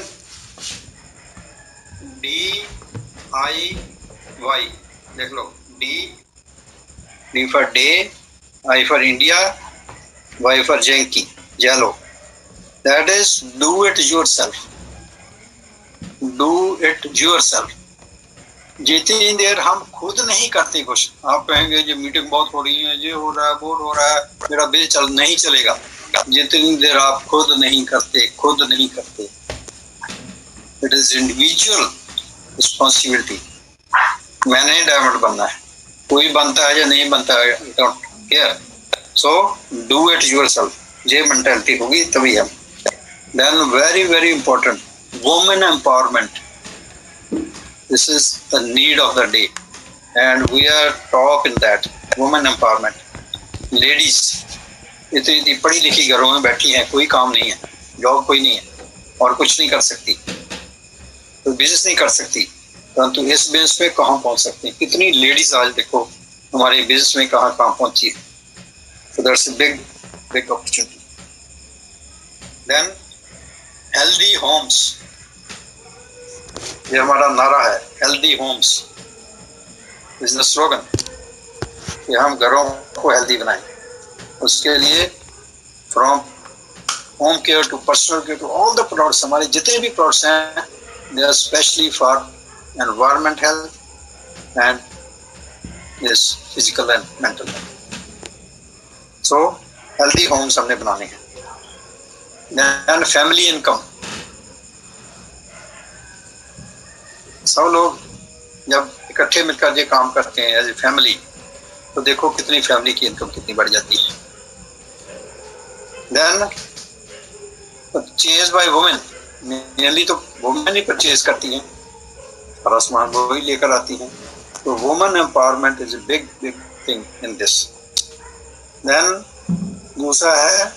DIY, देख लो, D for day, I for India, Y for Yankee, yellow. That is do it yourself. Do it yourself. जितनी देर हम खुद नहीं करते कुछ, आप कहेंगे ये मीटिंग बहुत हो रही है, ये हो रहा है, वो हो रहा है, मेरा बिल नहीं चलेगा। जितनी देर आप खुद नहीं करते, इट इज इंडिविजुअल रिस्पॉन्सिबिलिटी। मैंने डायमंड बनना है, कोई बनता है या नहीं बनता है, don't care. So do it yourself, ये मेंटालिटी होगी तभी हम। Then very very important, women empowerment. This is the need of the day, and we are top in that. Women empowerment. Ladies, इतनी इतनी पढ़ी लिखी घरों में बैठी हैं, कोई काम नहीं है, जॉब कोई नहीं है और कुछ नहीं कर सकती, तो बिजनेस नहीं कर सकती, परंतु इस बिजनेस में कहाँ पहुंच सकती हैं। कितनी लेडीज आज देखो हमारे बिजनेस में कहाँ पहुंची है। So that's a big opportunity. Then healthy homes, ये हमारा नारा है, healthy homes is the slogan कि हम घरों को हेल्दी बनाएं। उसके लिए from home care to personal care to all the products, हमारे जितने भी products हैं they are specially for environment health and yes physical and mental health. So healthy homes हमने बनाने हैं। Then family income, सब लोग जब इकट्ठे मिलकर ये काम करते हैं एज ए फैमिली, तो देखो कितनी फैमिली की इनकम कितनी बढ़ जाती है। Then purchase by women, mainly तो वुमेन ही परचेज करती हैं, सारा सामान वो ही लेकर आती हैं, तो women empowerment is a big thing in this. Then दूसरा है,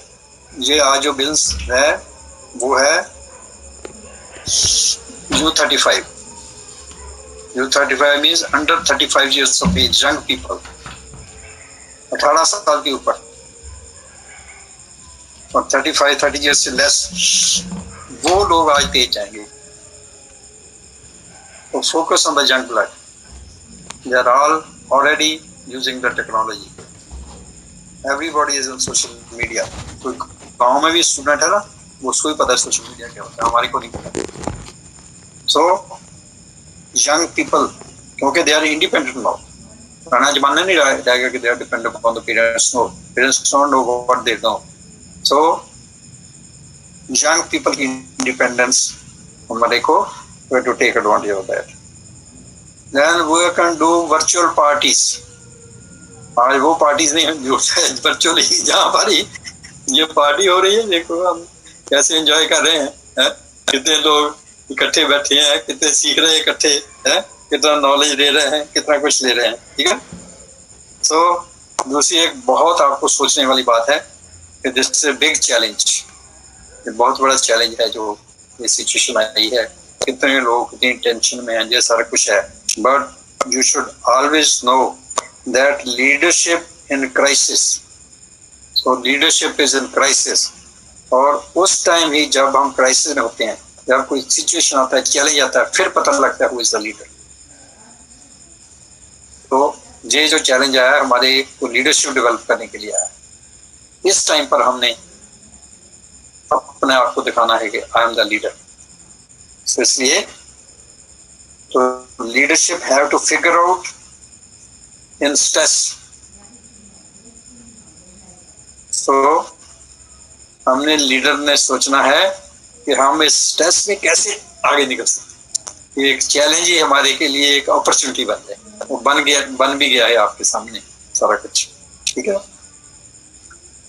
ये आज जो बिल्स है वो है U35। U35 means under 35 years of age, young people, 18 साल के ऊपर, और 30 years से लेस, वो लोग आज तेज जाएंगे। तो focus on the young blood, they are all already using the technology, everybody is on social media. कोई गाँव में भी स्टूडेंट है ना, वो उसको ही पता है सोशल मीडिया क्या होता है, हमारे को नहीं पता। सो यंग पीपल, क्योंकि दे आर इंडिपेंडेंट नाउ, पुराना जमाना नहीं रहेगा कि they are dependent upon the parents. No, parents don't know what they know. So young people की इंडिपेंडेंस हमारे को way to take advantage of that. Then we can do virtual parties. आज वो पार्टीज नहीं होता है, वर्चुअल ही, जहाँ पर ही ये पार्टी हो रही है, देखो हम कैसे एंजॉय कर रहे हैं, कितने लोग इकट्ठे बैठे हैं, कितने सीख रहे हैं इकट्ठे, हैं कितना नॉलेज ले रहे हैं, कितना कुछ ले रहे हैं, ठीक है। सो दूसरी एक बहुत आपको सोचने वाली बात है कि this is a big challenge, ये बहुत बड़ा चैलेंज है जो ये सिचुएशन आई है, कितने लोग कितनी टेंशन में हैं, ये सारा कुछ है। But you should always know that leadership in crisis, so leadership is in crisis. और उस टाइम ही जब हम क्राइसिस में होते हैं, जब कोई सिचुएशन आता है, चैलेंज आता है, फिर पता लगता है हु इज द लीडर। तो ये जो चैलेंज आया हमारे को लीडरशिप डेवलप करने के लिए आया, इस टाइम पर हमने अपने आप को दिखाना है कि आई एम द लीडर। तो इसलिए तो leadership have to figure out in stress. तो हमने लीडर ने सोचना है कि हम इस स्ट्रेस में कैसे आगे निकल सकते हैं। एक चैलेंज ही हमारे के लिए एक अपॉर्चुनिटी बन जाए, वो बन भी गया है आपके सामने सारा कुछ, ठीक है।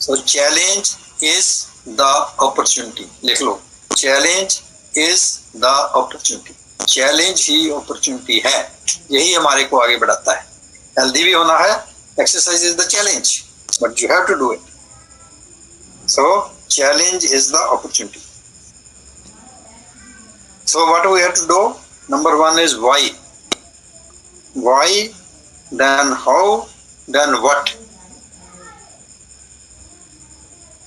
So challenge is the opportunity, लिख लो, challenge is the opportunity. Challenge ही अपॉर्चुनिटी है, यही हमारे को आगे बढ़ाता है। हेल्दी भी होना है, exercise is the challenge, but you have to do it. So challenge is the opportunity. So what we have to do? Number one is why. Why, then how, then what.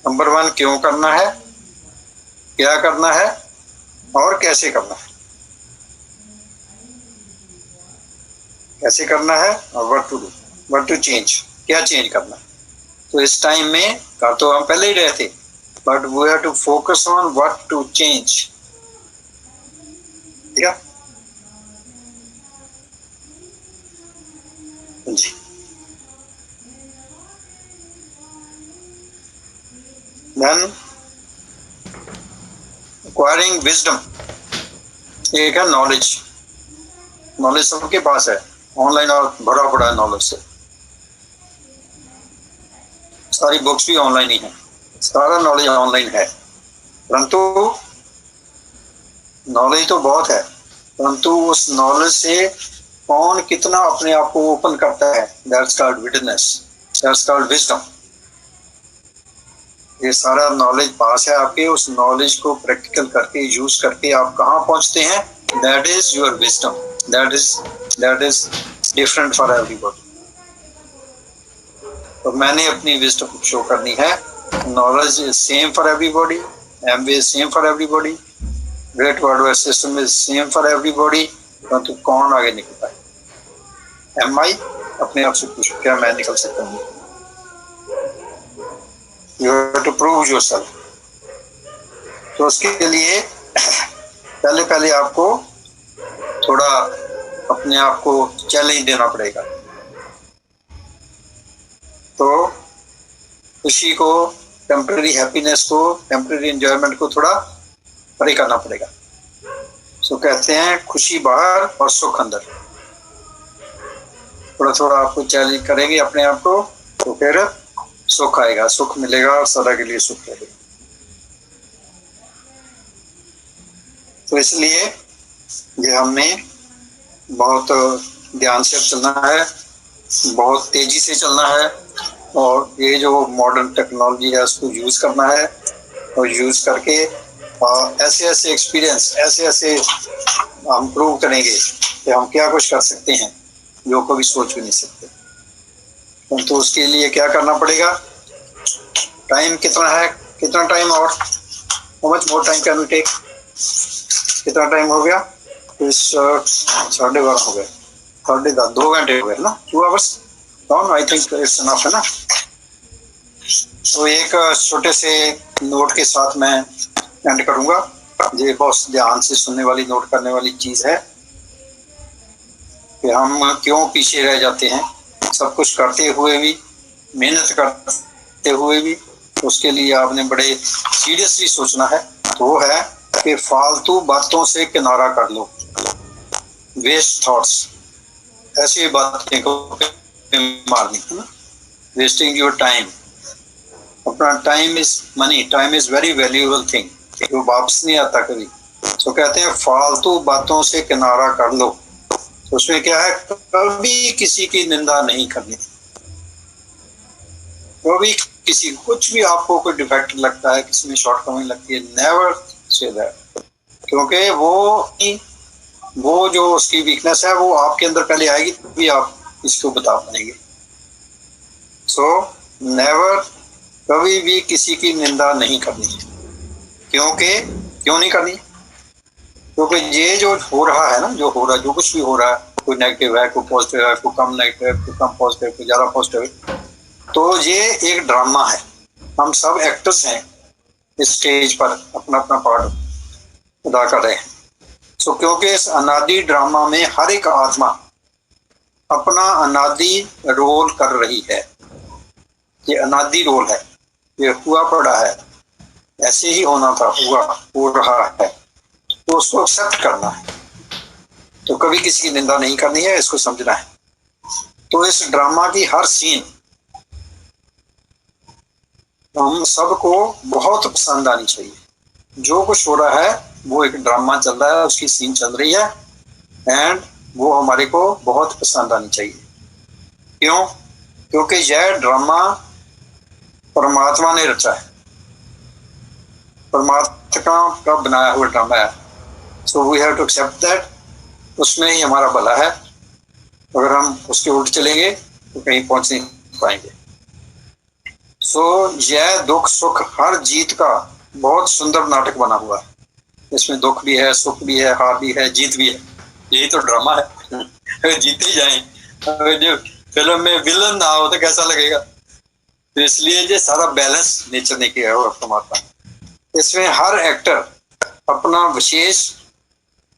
Number one, क्यों करना है, क्या करना है और कैसे करना है। कैसे करना है और what to do, what to change, क्या चेंज करना है। तो इस टाइम में कर तो हम पहले ही रहे थे, but we have to focus on what to change. Yeah. Ji. Then acquiring wisdom, एक है नॉलेज। नॉलेज सबके पास है, ऑनलाइन और भरा पड़ा है नॉलेज से, सारी बुक्स भी ऑनलाइन ही है, सारा नॉलेज ऑनलाइन है। परंतु नॉलेज तो बहुत है, परंतु उस नॉलेज से कौन कितना अपने आप को ओपन करता है, that's called witness, that's called wisdom. ये सारा नॉलेज पास है आपके, उस नॉलेज को प्रैक्टिकल करके यूज करके आप कहाँ पहुंचते हैं, that is your wisdom, that is different for everybody. तो मैंने अपनी विजडम शो करनी है। Knowledge is same for everybody, Amway is same for everybody, great wordware system is same for everybody, परंतु कौन आगे निकल पाए? एम आई अपने आप से पूछो, क्या मैं निकल सकता हूँ? You have to prove yourself. तो उसके लिए पहले आपको थोड़ा अपने आप को चैलेंज देना पड़ेगा। तो खुशी को, टेम्पररी हैप्पीनेस को, टेम्पररी एंजॉयमेंट को थोड़ा परे करना पड़ेगा। सो कहते हैं खुशी बाहर और सुख अंदर। थोड़ा आपको चैलेंज करेंगे अपने आप को, तो फिर सुख आएगा, सुख मिलेगा और सदा के लिए सुख रहेगा। तो इसलिए ये हमें बहुत ध्यान से चलना है, बहुत तेजी से चलना है, और ये जो मॉडर्न टेक्नोलॉजी है उसको यूज करना है, और यूज करके ऐसे एक्सपीरियंस, ऐसे हम प्रूव करेंगे कि हम क्या कुछ कर सकते हैं जो कभी सोच भी नहीं सकते। तो उसके लिए क्या करना पड़ेगा? टाइम कितना है, कितना टाइम और how much more time can we take? कितना टाइम हो गया? इस 12:30 हो गए, 2 घंटे हो गए ना, 2 hours down, I think it's enough है ना। तो एक छोटे से नोट के साथ मैं एंड करूंगा। ये बहुत ध्यान से सुनने वाली, नोट करने वाली चीज है कि हम क्यों पीछे रह जाते हैं, सब कुछ करते हुए भी, मेहनत करते हुए भी। उसके लिए आपने बड़े सीरियसली सोचना है। तो वो है कि फालतू बातों से किनारा कर लो, वेस्ट थॉट्स, ऐसी बातें को मारनी है ना, वेस्टिंग योर टाइम। अपना time is money, time is very valuable thing, वो वापस नहीं आता कभी। तो कहते हैं फालतू बातों से किनारा कर लो। तो उसमें क्या है, कभी किसी की निंदा नहीं करनी, कभी किसी कुछ भी आपको कोई डिफेक्ट लगता है, किसी में शॉर्टकमिंग लगती है, नेवर से दैट, क्योंकि वो जो उसकी वीकनेस है वो आपके अंदर पहले आएगी, तभी आप इसको बता पाएंगे। सो नेवर, कभी भी किसी की निंदा नहीं करनी। क्यों नहीं करनी? क्योंकि ये जो हो रहा है ना, जो कुछ भी हो रहा है, कोई नेगेटिव है, कोई पॉजिटिव है, कोई कम नेगेटिव है, कोई कम पॉजिटिव, कोई ज्यादा पॉजिटिव है, तो ये एक ड्रामा है। हम सब एक्टर्स हैं इस स्टेज पर, अपना अपना पार्ट अदा कर रहे हैं। सो क्योंकि इस अनादि ड्रामा में हर एक आत्मा अपना अनादि रोल कर रही है। ये अनादि रोल है, ये हुआ पड़ा है, ऐसे ही होना था, हो रहा है, तो उसको एक्सेप्ट करना है। तो कभी किसी की निंदा नहीं करनी है, इसको समझना है। तो इस ड्रामा की हर सीन हम सबको बहुत पसंद आनी चाहिए। जो कुछ हो रहा है वो एक ड्रामा चल रहा है, उसकी सीन चल रही है, एंड वो हमारे को बहुत पसंद आनी चाहिए। क्यों? क्योंकि यह ड्रामा परमात्मा ने रचा है, परमात्मा का बनाया हुआ ड्रामा है। So we have to accept that. उसमें ही हमारा भला है। अगर हम उसके उल्ट चलेंगे तो कहीं पहुंच नहीं पाएंगे। सो यह दुख सुख हर जीत का बहुत सुंदर नाटक बना हुआ है। इसमें दुख भी है, सुख भी है, हार भी है, जीत भी है। यही तो ड्रामा है। अगर जीते ही जाए, अगर जो फिल्म में विलन ना हो तो कैसा लगेगा? तो इसलिए ये सारा बैलेंस नेचर ने किया है परमात्मा। इसमें हर एक्टर अपना विशेष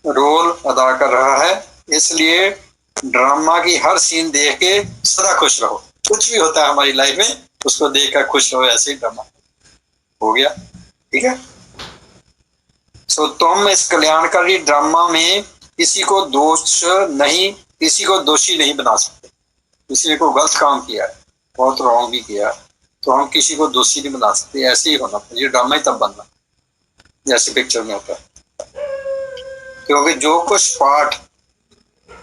रोल अदा कर रहा है। इसलिए ड्रामा की हर सीन देख के सदा खुश रहो। कुछ भी होता है हमारी लाइफ में, उसको देख कर खुश रहो। ऐसे ही ड्रामा हो गया, ठीक है। सो तुम इस कल्याणकारी ड्रामा में किसी को किसी को दोषी नहीं बना सकते। किसी ने कोई गलत काम किया है, बहुत रॉन्ग भी किया, तो हम किसी को दोषी नहीं बना सकते। ऐसे ही होना, ये ड्रामा ही तब बनना जैसे पिक्चर में होता है। क्योंकि जो कुछ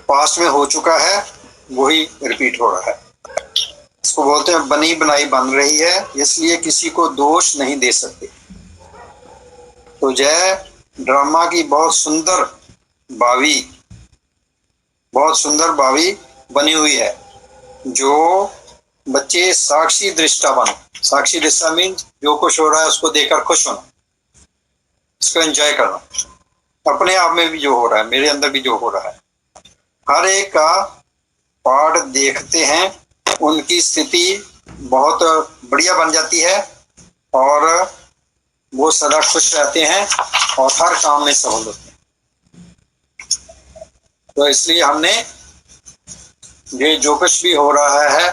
पास्ट में हो चुका है वही रिपीट हो रहा है। इसको बोलते हैं बनी बनाई बन रही है, इसलिए किसी को दोष नहीं दे सकते। तो जय ड्रामा की बहुत सुंदर बावी बनी हुई है, जो बच्चे साक्षी दृष्टा बने। साक्षी दृष्टा मीन जो कुछ हो रहा है उसको देखकर खुश होना, इसको एंजॉय करना, अपने आप में भी जो हो रहा है, मेरे अंदर भी जो हो रहा है। हर एक का पार्ट देखते हैं, उनकी स्थिति बहुत बढ़िया बन जाती है और वो सदा खुश रहते हैं और हर काम में सफल होते हैं। तो इसलिए हमने ये जो कुछ भी हो रहा है,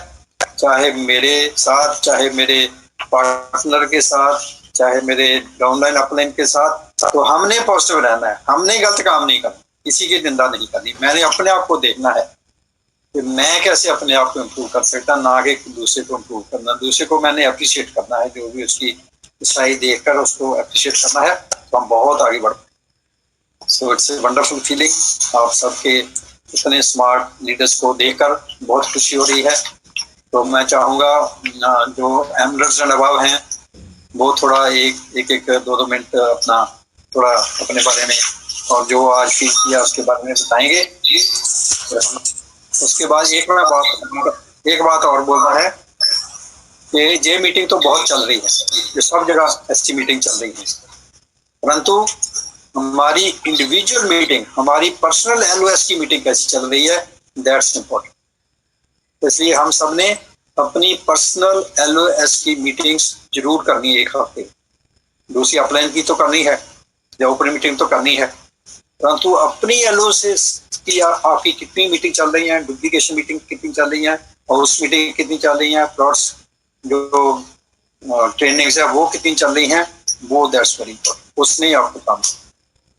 चाहे मेरे साथ, चाहे मेरे पार्टनर के साथ, चाहे मेरे डाउनलाइन अपलाइन के साथ, तो हमने पॉजिटिव रहना है, हमने गलत काम नहीं करना, किसी की निंदा नहीं करनी। मैंने अपने आप को देखना है कि मैं कैसे अपने आप को इम्प्रूव कर सकता, ना आगे दूसरे को इम्प्रूव करना। दूसरे को मैंने अप्रिशिएट करना है, जो भी उसकी सही देखकर उसको अप्रिशिएट करना है, तो हम बहुत आगे बढ़। So it's a wonderful feeling. आप सबके इतने स्मार्ट लीडर्स को देखकर बहुत खुशी हो रही है। तो मैं चाहूँगा जो एमरल्ड्स एंड अबव हैं वो थोड़ा एक 2 मिनट अपना थोड़ा अपने बारे में और जो आज फील किया उसके बारे में बताएंगे। उसके बाद एक बात और बोलना है कि ये मीटिंग तो बहुत चल रही है, ये सब जगह एसटी मीटिंग चल रही है, परंतु हमारी इंडिविजुअल मीटिंग, हमारी पर्सनल एलओएस की मीटिंग कैसी चल रही है, दैट्स इम्पोर्टेंट। इसलिए हम सबने अपनी पर्सनल एलओएस की मीटिंग्स जरूर करनी है, एक हफ्ते। दूसरी अपलाइन की तो करनी है, या ऊपरी मीटिंग तो करनी है, परंतु अपनी एलओएस की आपकी कितनी मीटिंग चल रही है, डुप्लीकेशन मीटिंग कितनी चल रही है, हाउस मीटिंग कितनी चल रही है, प्लॉट्स जो ट्रेनिंग्स है वो कितनी चल रही हैं, वो दैट्स वेरी इंपॉर्टेंट। उसने आपको काम।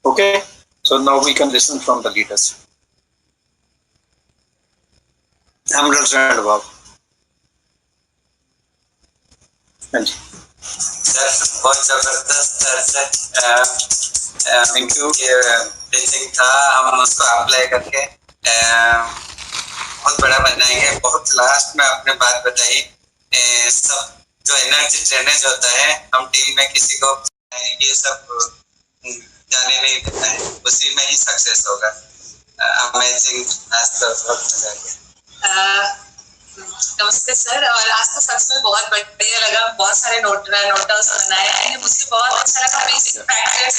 Okay, so now we can listen from the leaders. Emeralds and above. हाँ जी सर, बहुत जबरदस्त सर। Thank you. टीचिंग था, हम उसको अप्लाई करके बहुत बड़ा बनाएंगे। बहुत लास्ट में आपने बात बताई, सब जो एनर्जी ड्रेनेज होता है, हम टीम में किसी को ये सब जाने नहीं देता है, उसी में ही सक्सेस होगा। अमेजिंग, आज तो बहुत मजा आया। नमस्ते सर, और आज तो सच में बहुत बढ़िया लगा। बहुत सारे नोट डाउन्स बनाए हैं, मुझे बहुत अच्छा लगा। बेसिक फैक्टर्स,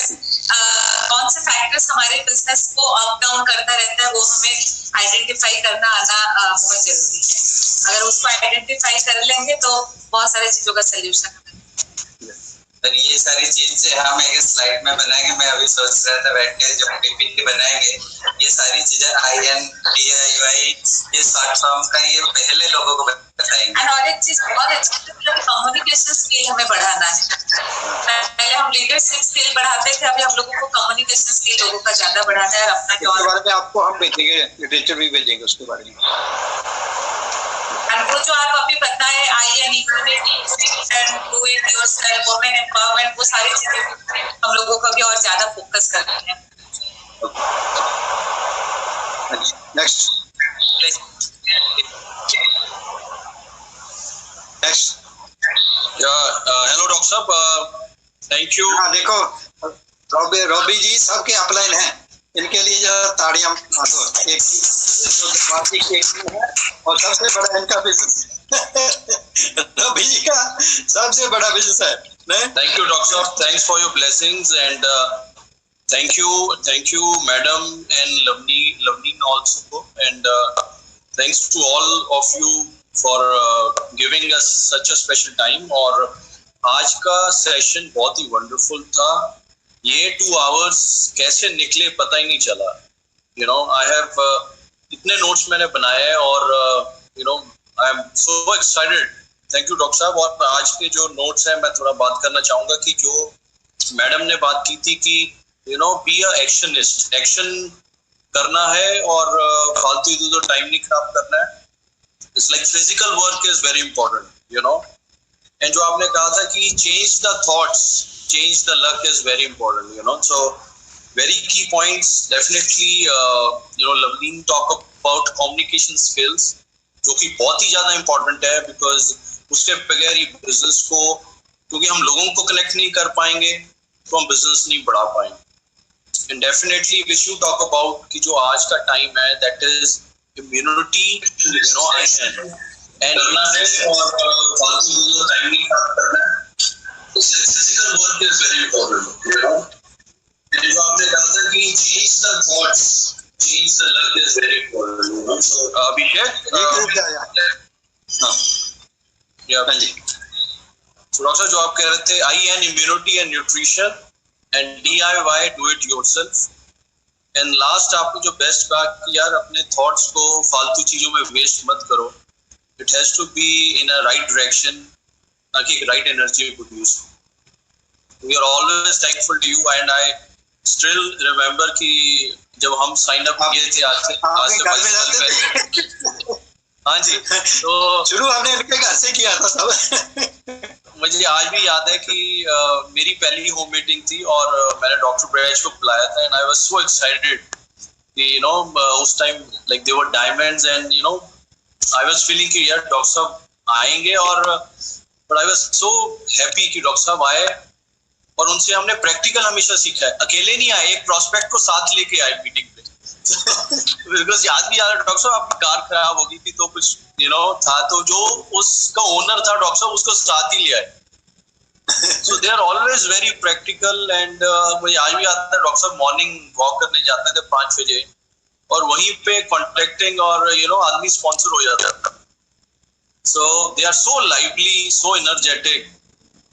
कौन से फैक्टर्स हमारे बिजनेस को अप डाउन करता रहता है, वो हमें आइडेंटिफाई करना आना बहुत जरूरी है। अगर उसको आइडेंटिफाई कर लेंगे तो बहुत सारी चीजों का सोल्यूशन। और ये सारी चीजें हम एक स्लाइड में बनाएंगे। मैं अभी सोच रहा था बैठ के, जब पीपीटी बनाएंगे, ये सारी चीजें INDIUI, ये शॉर्ट फॉर्म का, ये पहले लोगों को बताएंगे। और एक चीज बहुत अच्छी, कम्युनिकेशन स्किल हमें बढ़ाना है। पहले हम लीडरशिप स्किल बढ़ाते थे, अभी हम लोगों को कम्युनिकेशन स्किल लोगों का ज्यादा बढ़ाना है। अपना इसके बारे में आपको हम भेजेंगे, लिटरेचर भी भेजेंगे उसके बारे में। वो जो आप अभी बताए, वुमेन एम्पावरमेंट, वो सारी चीजें हम लोगों को भी और ज्यादा फोकस करनी है। नेक्स्ट। हेलो डॉक्टर साहब, थैंक यू। हाँ देखो, रॉबी जी सबके अपलाइन हैं, इनके लिए जो ताड़ियां मारो। एक और सबसे बड़ा इनका बिजनेस रॉबी जी का सबसे बड़ा बिजनेस है। थैंक यू डॉक्टर साहब, thanks for your blessings and thank you madam and Loveleen also, and thanks to all of you for giving us such a special time। और आज का सेशन बहुत ही wonderful था। ये 2 आवर्स कैसे निकले पता ही नहीं चला। I have इतने नोट्स मैंने बनाए हैं और I am so excited। Thank you doctor साहब। और आज के जो नोट्स हैं, मैं थोड़ा बात करना चाहूंगा कि जो मैडम ने बात की थी कि बी अ एक्शनिस्ट, एक्शन करना है और फालतू इधर टाइम नहीं खराब करना है। It's like physical work is very important, and जो आपने कहा था कि change the thoughts, change the luck is very important, so very key points. Definitely Loveleen talk about communication skills, जो कि बहुत ही ज़्यादा इम्पोर्टेंट है, बिकॉज उसके बगैर ही बिजनेस को, क्योंकि हम लोगों को कनेक्ट नहीं कर पाएंगे तो हम बिजनेस नहीं बढ़ा पाएंगे। And definitely which you talk about कि जो आज का टाइम है, that is immunity, you know, and फालतू टाइम नहीं करना है। Physical work is very important, you know. And जो आपने कहा था कि change the thoughts, change the luck is very important, you know. So Abhishek, हाँ जी, so डॉक्टर जो आप कह रहे थे, IN immunity and nutrition and DIY do it yourself. And last आपने जो बेस्ट कहा कि यार अपने थॉट्स को फालतू चीजों में वेस्ट मत करो, it has to be in a right direction, ताकि राइट एनर्जी प्रोड्यूस हो। We are always thankful to you and I still remember कि जब हम साइन अप किए थे आज से 22 साल पहले। हाँ जी, तो शुरू आपने इनके घर से किया था सब। मुझे आज भी याद है कि मेरी पहली होम मीटिंग थी और मैंने डॉक्टर ब्रैज को बुलाया था and I was so excited कि यू नो उस time like they were diamonds and you know I was feeling कि यार डॉक्टर साहब आएंगे, और but I was so happy कि डॉक्टर साहब आए और उनसे हमने प्रैक्टिकल हमेशा सीखा है। अकेले नहीं आए, एक प्रोस्पेक्ट को साथ लेके आए मीटिंग पे। बिकॉज याद भी यार डॉक्टर साहब आपकी कार खराब हो गई थी तो कुछ यू नो था, तो जो उसका ओनर था डॉक्टर साहब उसको साथ ही ले आए। So they are always very practical and मुझे आज भी आता है डॉक्टर साहब मॉर्निंग वॉक करने जाते थे 5 बजे और वहीं पे कॉन्टेक्टिंग और यू नो आदमी स्पॉन्सर हो जाता था। So they are so lively, so energetic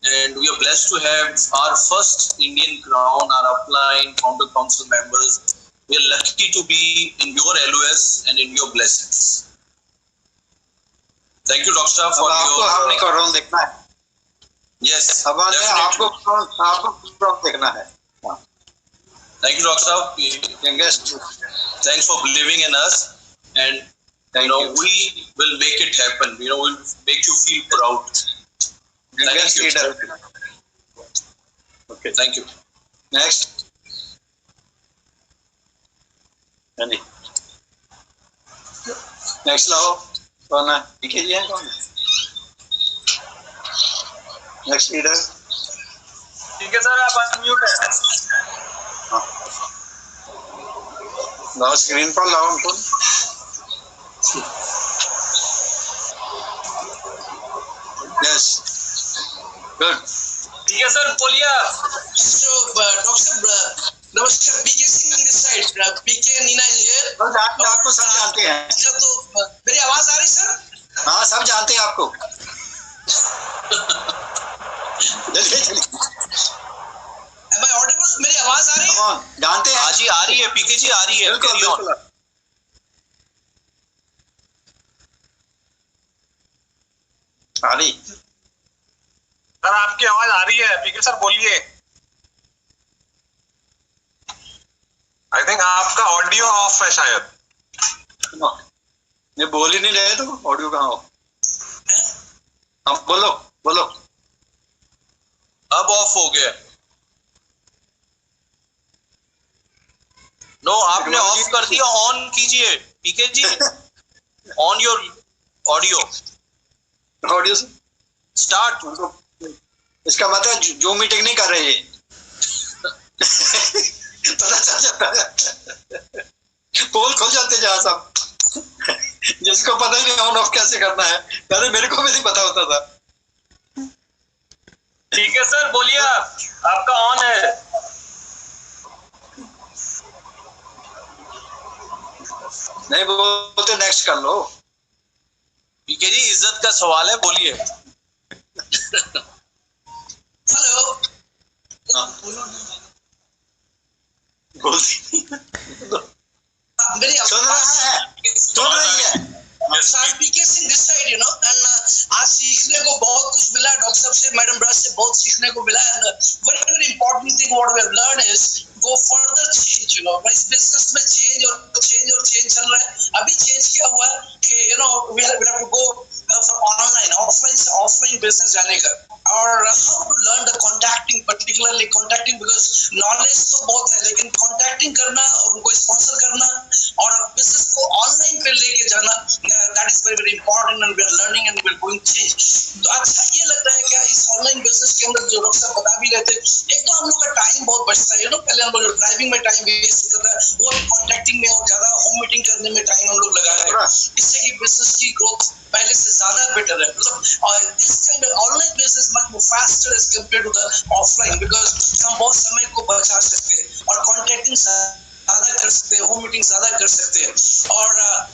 and we are blessed to have our first Indian crown, our upline founder council members. We are lucky to be in your LOS and in your blessings. Thank you, Doctor, for your. आपने का role देखना है। Yes. अब आपको देखना है। Thank you, Doctor. Thanks for believing in us, and you know we will make it happen. You know we'll make you feel proud. Thank you. Okay. Thank you. Next. Andy. Next लाओ। कौन है? PK जी हैं कौन? Next leader. ठीक है sir, आप unmute है। हाँ। लाओ स्क्रीन पर लाओ उनको। Yes. Good. ठीक है सर, बोलिए। So, Dr. नमस्कार, PK Singh this side, PK Neena here. बस आपको सब जानते हैं। तो मेरी आवाज आ रही सर? हाँ, सब जानते हैं आपको। चलिए। Am I audible? मेरी आवाज आ रही है? जानते हैं। हाँ जी, आ रही है, PK जी आ रही है। बिल्कुल। आ रही। सर आपकी आवाज आ रही है, पीके सर बोलिए। आई थिंक आपका ऑडियो ऑफ है शायद। ये बोल ही नहीं रहे तो ऑडियो कहाँ हो? हाँ बोलो बोलो। अब ऑफ हो गया। नो, आपने ऑफ कर दिया, ऑन कीजिए PK ji. On your audio. Audio से स्टार्ट। इसका मतलब जो मीटिंग नहीं कर रहे हैं। पता चल जाता है, पोल खुल जाते जहाँ सब। जिसको पता ही नहीं ऑन ऑफ कैसे करना है, पहले मेरे को भी नहीं पता होता था। ठीक है सर, बोलिए, आपका ऑन है। नहीं बोलते नेक्स्ट कर लो। पीके जी, इज्जत का सवाल है, बोलिए। हेलो। मेरी सुन रही है। PK Singh this side, you know, and आज सीखने को बहुत कुछ मिला डॉक्टर साहब से, मैडम ब्रश से बहुत सीखने को मिला। very important thing what we have learned is go further change, you know, इस बिजनेस में चेंज चल रहा है। अभी चेंज क्या हुआ कि you know we have to go online, offline से ऑफलाइन बिजनेस जाने का, और how to learn the contacting, particularly contacting, because knowledge तो बहुत है लेकिन contacting करना और उनको स्पॉन्सर करना और बिजनेस को ऑनलाइन पे लेके जाना, that is very very important and we are learning and we are going change. तो अच्छा ये लग रहा है क्या इस ऑनलाइन बिजनेस के अंदर जो लोग सब बता भी रहे थे, एक तो हम लोग का टाइम बहुत बचता है, पहले हम लोग ड्राइविंग में टाइम वेस्ट होता था, वो कॉन्टैक्टिंग में और ज्यादा होम मीटिंग करने में टाइम हम लोग लगा रहे हैं, इससे कि बिजनेस की ग्रोथ पहले से ज्यादा बेटर है। मतलब और this kind of online business much more faster as compare to the offline, because हम बहुत समय को बचा सकते हैं और कॉन्टैक्टिंग ज्यादा कर सकते हैं, होम मीटिंग ज्यादा कर सकते हैं। और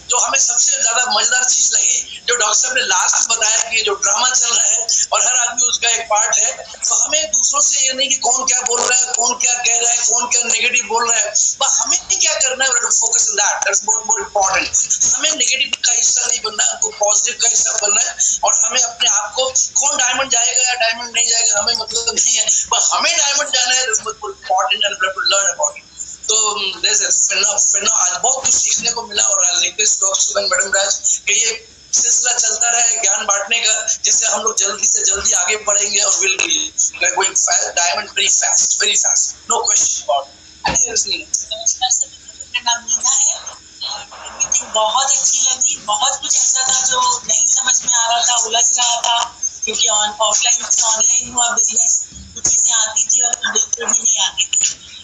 जो हमें सबसे ज्यादा मजेदार चीज लगी, जो डॉक्टर साहब ने लास्ट बताया कि जो ड्रामा चल रहा है और हर आदमी उसका एक पार्ट है, तो हमें दूसरों से ये नहीं कि कौन क्या बोल रहा है, कौन क्या कह रहा है, कौन क्या नेगेटिव बोल रहा है, बस हमें क्या करना है, focus on that, that's more important. हमें नेगेटिव का हिस्सा नहीं बनना, हमको पॉजिटिव का हिस्सा बनना है। और हमें अपने आप को कौन डायमंड जाएगा या डायमंड नहीं जाएगा हमें मतलब नहीं है, बस हमें डायमंड जाना है, that's more important and we have to learn about it. तो आज बहुत कुछ सीखने को मिला और मैडम राज कि ये सिलसिला चलता रहे ज्ञान बांटने का, जिससे हम लोग जल्दी से जल्दी आगे बढ़ेंगे और will be going diamond very fast, no question about it. नमस्कार सर, मेरा नाम मीना है और मीटिंग बहुत अच्छी लगी। बहुत कुछ ऐसा था जो नहीं समझ में आ रहा था, उलझ रहा था, क्योंकि ऑफलाइन से ऑनलाइन हुआ बिजनेस, कुछ चीजें आती थी और बिल्कुल भी नहीं आती थी।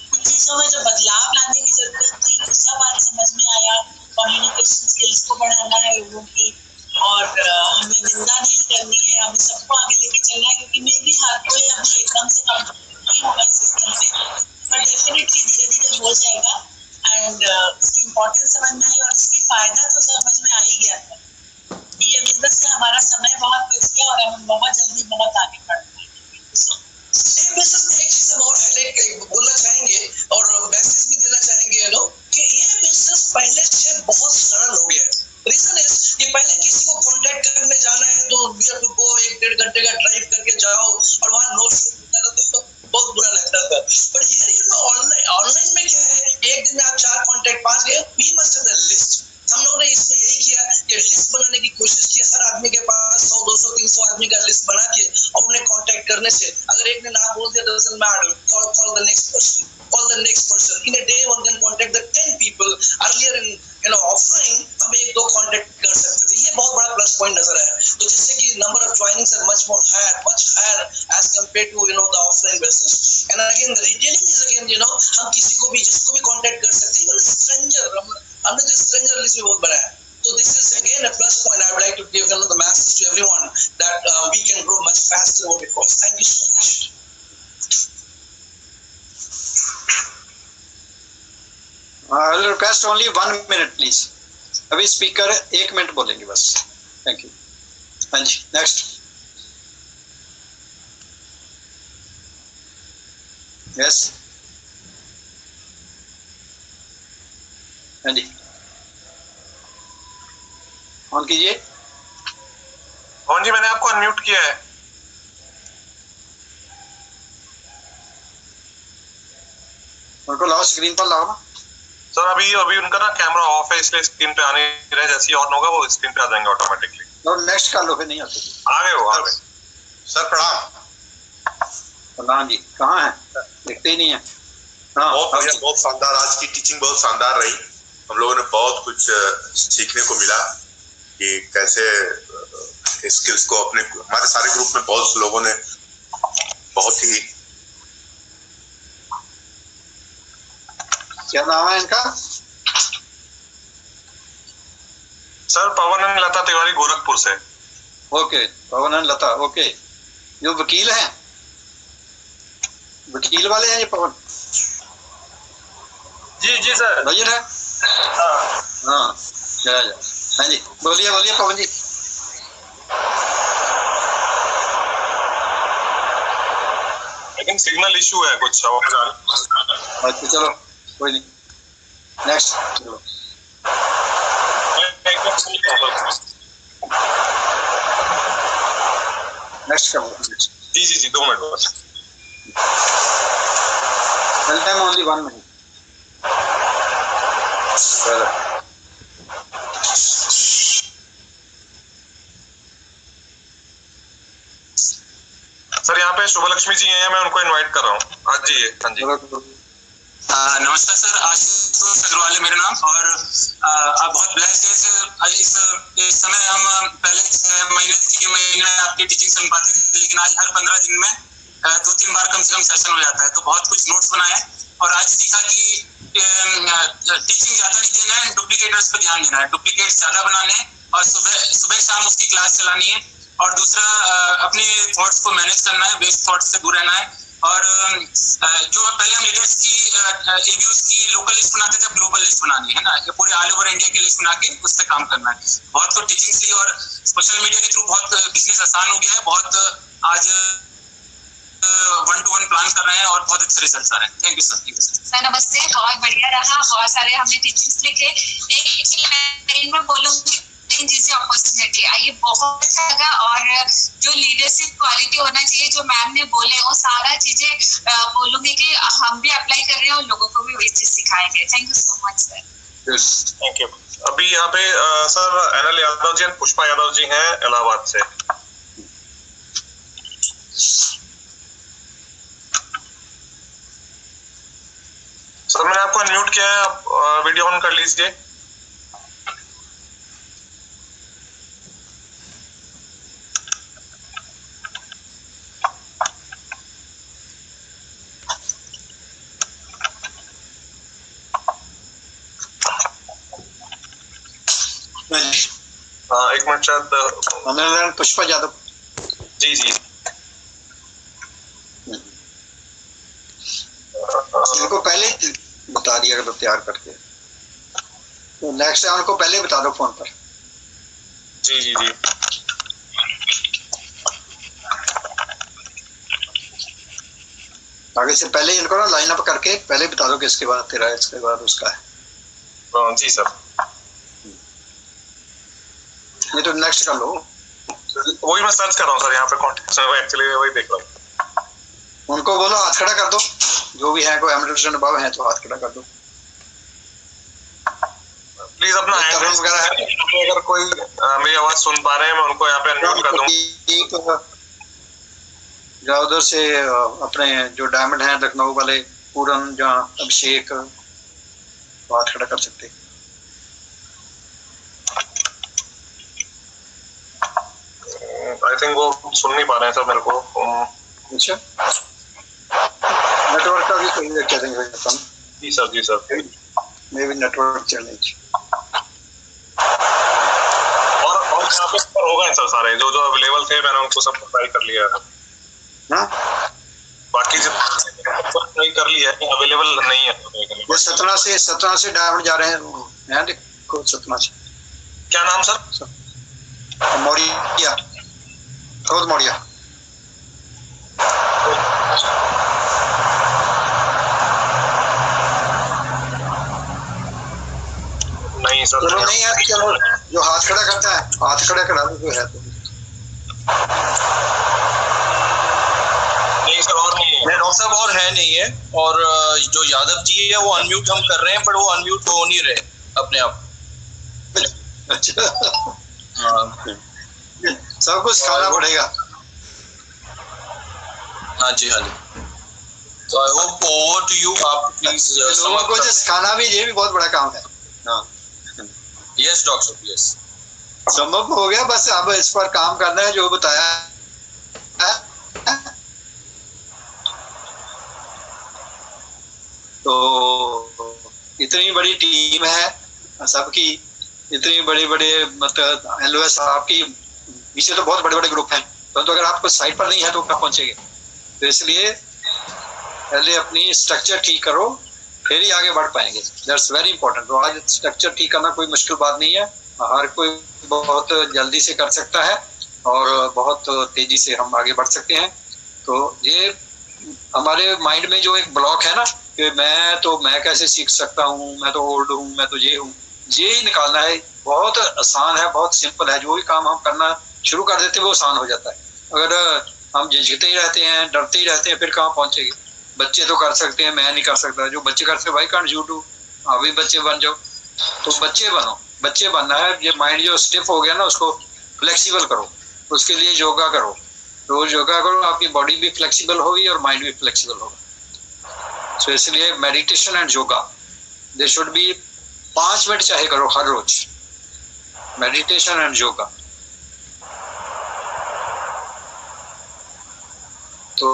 कुछ चीजों में जो बदलाव लाने की जरूरत थी वो सब आज समझ में आया। कम्युनिकेशन स्किल्स को बढ़ाना है लोगों की, और हमें निंदा नहीं करनी है, हमें सबको आगे लेके चलना है, क्योंकि मे भी हर कोई अभी एकदम से कम नहीं होगा सिस्टम से, पर डेफिनेटली धीरे धीरे हो जाएगा। एंड इसकी इम्पोर्टेंस समझ में आई और इसकी फायदा तो समझ में आ ही गया था कि ये बिजनेस से हमारा समय बहुत बच गया और हम बहुत जल्दी बहुत आगे बढ़ पाएंगे। एक चीज हम और हाईलाइट बोलना चाहेंगे और मैसेज भी देना चाहेंगे कि ये बिजनेस पहले से बहुत सरल हो गया है। रीजन इज कि पहले किसी को कांटेक्ट करने जाना है तो वी हैव टू गो 1-1.5 घंटे का ड्राइव करके जाओ और वहां नो तो बहुत बुरा लगता था। बट हियर ऑनलाइन में क्या है, एक दिन में आप 4 कांटेक्ट 5 गए, we must have the list. हम लोगों ने इसमें यही किया कि लिस्ट बनाने की कोशिश की, हर आदमी के पास 100, 200, 300 आदमी का लिस्ट बना के और उन्हें कांटेक्ट करने से अगर एक ने ना बोल दिया doesn't matter, call the next person in a day one can contact the 10 people। earlier in offline हम 1-2 कांटेक्ट कर सकते थे, ये बहुत बड़ा प्लस पॉइंट नजर आया। तो जिससे कि number of joinings are much higher as compared to the offline business। and again the retailing is again हम किसी को भी जिसको भी कांटेक्ट कर सकते हैं, even stranger, हमने तो स्ट्रेंजर लिस्ट भी बहुत बनाया। So this is again a plus point. I would like to give the message to everyone that we can grow much faster than what it was. Thank you so much. I'll request only 1 minute, please. अभी speaker 1 minute बोलेंगे बस। Thank you. हाँ जी, next. Yes, हाँ जी, on कीजिए। हाँ जी, मैंने आपको unmute किया है। उनको लाओ, स्क्रीन पर लाओ ना। सर अभी उनका ना कैमरा ऑफ है, इसलिए स्क्रीन पे आने रहे, जैसे ही ऑन होगा वो स्क्रीन पे आ जाएंगे ऑटोमेटिकली। और नेक्स्ट कर लो, फिर नहीं आते। आ गए। सर प्रणाम। प्रणाम जी, कहाँ हैं? दिखते ही नहीं है। हाँ, बहुत शानदार, आज की टीचिंग बहुत शानदार रही। हम लोगों ने बहुत कुछ सीखने को मिला कि कैसे स्किल्स को अपने, हमारे सारे ग्रुप में बहुत लोगों ने बहुत ही। क्या नाम है इनका? सर पवन एंड लता तिवारी, गोरखपुर से। Okay, Pawan and Lata, okay. जो वकील हैं, वकील वाले हैं ये पवन? जी सर। लॉयर है? हाँ, जा। हाँ जी, बोलिए पवन जी। लेकिन सिग्नल इशू है कुछ। अच्छा चलो, कोई नहीं, नेक्स्ट। चलो नेक्स्ट करो। जी 2 मिनट बस। Time only 1 minute. सर यहाँ पे शुभलक्ष्मी जी हैं, मैं उनको इनवाइट कर रहा हूँ। हाँ जी। नमस्कार सर, आशीष आशुतोष अग्रवाल है मेरा नाम, और आप बहुत ब्लेस्ड है। इस समय हम पहले 6 महीने आपकी टीचिंग सुन पाते थे, लेकिन आज हर 15 दिन में 2-3 बार कम से कम सेशन हो जाता है। तो बहुत कुछ नोट्स बनाए और आज सीखा कि टीचिंग ज्यादा नहीं देना है, डुप्लीकेटर्स पर ध्यान देना है, डुप्लीकेट ज्यादा बनाने हैं और सुबह शाम उसकी क्लास चलानी है। और दूसरा अपने थॉट्स को मैनेज करना है, वेस्ट थॉट्स से दूर रहना है। और जो पहले हम लीडर्स की एबीयूज की लोकल लिस्ट बनाते थे, ग्लोबल लिस्ट बनानी है ना, ये पूरे ऑल ओवर इंडिया की लिस्ट बना के उस पर काम करना है। बहुत तो टीचिंग सी और सोशल मीडिया के थ्रू बहुत बिजनेस आसान हो गया है, बहुत आज 1-to-1 प्लान कर रहे हैं और बहुत अच्छे रिजल्ट आ रहे हैं। Thank you sir. सर नमस्ते, बहुत बढ़िया रहा, बहुत सारे हमने टीचिंग्स लिखे। एक मैं बोलूँगी अपॉर्चुनिटी आई, बहुत अच्छा लगा। और जो लीडरशिप क्वालिटी होना चाहिए, जो मैम ने बोले, वो सारा चीजें बोलूंगी कि हम भी अप्लाई कर रहे हैं और लोगों को भी वही चीज सिखाएंगे। Thank you so much sir. Thank you. अभी यहाँ पे सर एनएल यादव जी, पुष्पा यादव जी हैं इलाहाबाद से। सर मैंने आपको अनम्यूट किया है, आप वीडियो ऑन कर लीजिए। एक मिनट शायद पुष्पा यादव जी। इनको पहले बता दिया अगर तैयार करके, तो नेक्स्ट टाइम उनको पहले बता दो फोन पर। जी। आगे से पहले इनको ना लाइन अप करके पहले बता दो कि इसके बाद तेरा है, इसके बाद उसका है। जी सर। नहीं तो नेक्स्ट कर लो। वही मैं सर्च कर रहा हूँ सर यहाँ पे कॉन्टेक्ट में, एक्चुअली वही देख रहा हूँ। उनको बोलो हाथ खड़ा कर दो, जो भी है, कोई एमरजेंसी अबाव है तो हाथ खड़ा कर दो प्लीज। अपना हैंड वगैरह है, अगर कोई मेरी आवाज सुन पा रहे हैं, मैं उनको यहाँ पे अनम्यूट कर दूँ। या उधर से अपने जो डायमंड हैं लखनऊ वाले, पूरन या अभिषेक, हाथ खड़ा कर सकते। आई थिंक वो सुन नहीं पा रहे हैं सर मेरे को। अच्छा, नेटवर्क का भी कोई क्या देंगे? जी sir. Maybe network challenge. और यहाँ पे हो गए सर सारे जो अवेलेबल थे, मैंने उनको सब ट्राई कर लिया है। बाकी जो ट्राई कर लिया है, अवेलेबल नहीं है। वो 17 से डायमंड जा रहे हैं, देखो 17 से। क्या नाम सर? मौर्या, क्रोध मौर्या। नहीं सर, चलो नहीं है, चलो जो हाथ खड़ा करता है हाथ खड़ा करा दो, जो है तो। नहीं सर, और नहीं है डॉक्टर साहब, और है नहीं है। और जो यादव जी है वो अनम्यूट हम कर रहे हैं, पर वो अनम्यूट हो नहीं रहे अपने आप। अच्छा, हाँ, सब कुछ खाना पड़ेगा। हाँ जी। तो I hope over to you, आप प्लीज। लोगों को जस्ट खाना भी, ये भी बहुत बड़ा काम है। हाँ, यस डॉक्टर साहब, यस। संभव हो गया, बस अब इस पर काम करना है जो बताया है। तो इतनी बड़ी टीम है सबकी, इतनी बड़े मतलब एलओएस आपकी पीछे तो बहुत बड़े ग्रुप हैं, परंतु अगर आपको साइट पर नहीं है तो कहाँ पहुंचेंगे? तो इसलिए पहले अपनी स्ट्रक्चर ठीक करो, फिर ही आगे बढ़ पाएंगे। That's very important. तो आज स्ट्रक्चर ठीक करना कोई मुश्किल बात नहीं है, हर कोई बहुत जल्दी से कर सकता है और बहुत तेजी से हम आगे बढ़ सकते हैं। तो ये हमारे माइंड में जो एक ब्लॉक है ना कि मैं कैसे सीख सकता हूँ, मैं तो ओल्ड हूँ, मैं तो ये हूँ, ये ही निकालना है। बहुत आसान है, बहुत सिंपल है। जो भी काम हम करना शुरू कर देते हैं वो आसान हो जाता है। अगर हम झिझकते ही रहते हैं, डरते ही रहते हैं, फिर कहाँ पहुंचेंगे? बच्चे तो कर सकते हैं, मैं नहीं कर सकता। जो बच्चे करते हैं भाई कांट यू डू, आप भी बच्चे बन जाओ। तो बच्चे बनो, बच्चे बनना है। ये माइंड जो स्टिफ हो गया ना, उसको फ्लेक्सिबल करो। उसके लिए योगा करो, रोज योगा करो, आपकी बॉडी भी फ्लेक्सिबल होगी और माइंड भी फ्लेक्सिबल होगा। तो इसलिए meditation and yoga they should be 5 minute चाहे करो हर रोज मेडिटेशन एंड योगा। तो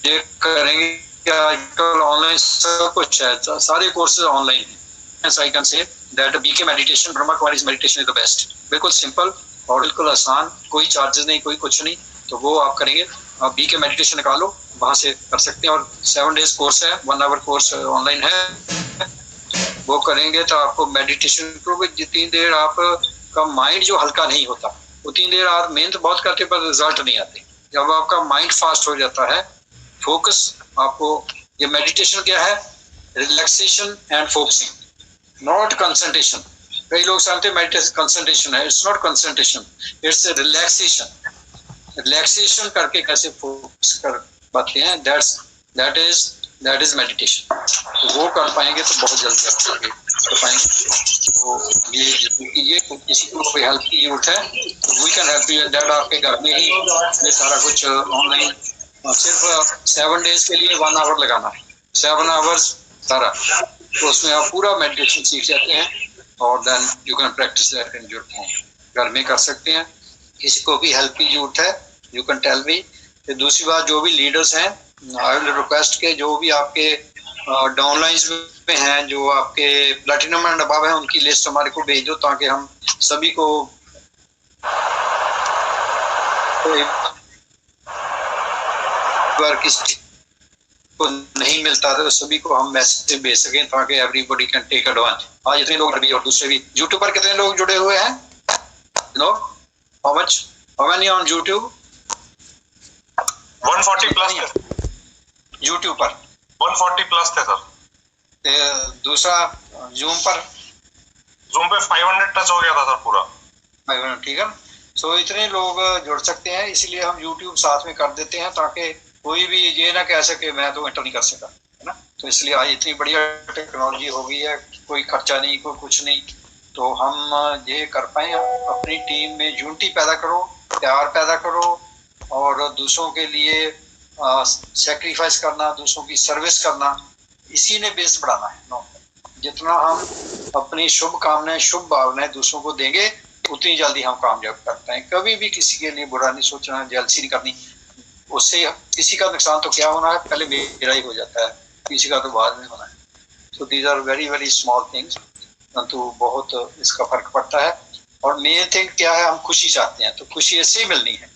ये करेंगे क्या, आजकल ऑनलाइन सब कुछ है, सारे कोर्सेज ऑनलाइन हैं। I can say that BK meditation, Brahma Kumaris meditation is the best. बिल्कुल सिंपल और बिल्कुल आसान, कोई चार्जेस नहीं, कोई कुछ नहीं। तो वो आप करेंगे, आप बीके मेडिटेशन निकालो, वहां से कर सकते हैं। और 7 डेज कोर्स है, 1 आवर कोर्स ऑनलाइन है, वो करेंगे तो आपको मेडिटेशन करोगे जितनी देर आपका माइंड जो हल्का नहीं होता उतनी देर आप मेहनत बहुत करते पर रिजल्ट नहीं आते। जब आपका माइंड फास्ट हो जाता है, फोकस, आपको ये मेडिटेशन क्या है, relaxation and focusing, not concentration. कई लोग समझते हैं मेडिटेशन कंसंट्रेशन है, it's not concentration, it's relaxation. Relaxation करके कैसे फोकस कर पाते हैं, दैट इज मेडिटेशन। तो वो कर पाएंगे तो बहुत जल्दी आप कर पाएंगे। तो ये किसी को कोई हेल्प की जरूरत है तो we can help you that. आपके घर में ही ये सारा कुछ ऑनलाइन, सिर्फ 7 डेज के लिए 1 आवर लगाना है, 7 आवर्स सारा, तो उसमें आप पूरा मेडिटेशन सीख जाते हैं और then you can practice that in your home. घर में कर सकते हैं। किसी को भी हेल्प की जरूरत है यू कैन टेल मी। दूसरी बात, जो भी लीडर्स हैं, आई विल रिक्वेस्ट के जो भी आपके डाउनलाइंस में हैं, जो आपके प्लैटिनम एंड अबव हैं, उनकी लिस्ट हमारे को भेज दो ताकि हम सभी को किसी को नहीं मिलता था तो सभी को हम मैसेज भेज सकें ताकि एवरीबॉडी कैन टेक एडवांटेज। आज इतने लोग भी और दूसरे भी यूट्यूब पर कितने लोग जुड़े हुए हैं, know how much, how many on YouTube? 140 plus YouTube पर 140 प्लस थे सर। दूसरा जूम पर, जूम पे 500 टच हो गया था सर पूरा। 500, ठीक है। सो इतने लोग जुड़ सकते हैं, इसलिए हम यूट्यूब साथ में कर देते हैं ताकि कोई भी ये ना कह सके मैं तो एंटर नहीं कर सका, है ना। तो इसलिए आज इतनी बढ़िया टेक्नोलॉजी हो गई है, कोई खर्चा नहीं, कोई कुछ नहीं, तो हम ये कर पाए। अपनी टीम में यूनिटी पैदा करो, प्यार पैदा करो और दूसरों के लिए सेक्रीफाइस करना, दूसरों की सर्विस करना, इसी ने बेस बढ़ाना है। नो, जितना हम अपनी शुभ कामनाएं, शुभ भावनाएं दूसरों को देंगे उतनी जल्दी हम कामयाब करते हैं। कभी भी किसी के लिए बुरा नहीं सोचना, जेलसी नहीं करनी, उससे किसी का नुकसान तो क्या होना है, पहले मेरा ही हो जाता है, किसी का तो बाद में होना है। So these are very very small things, परंतु बहुत इसका फर्क पड़ता है। और मेन थिंग क्या है, हम खुशी चाहते हैं तो खुशी ऐसे ही मिलनी है।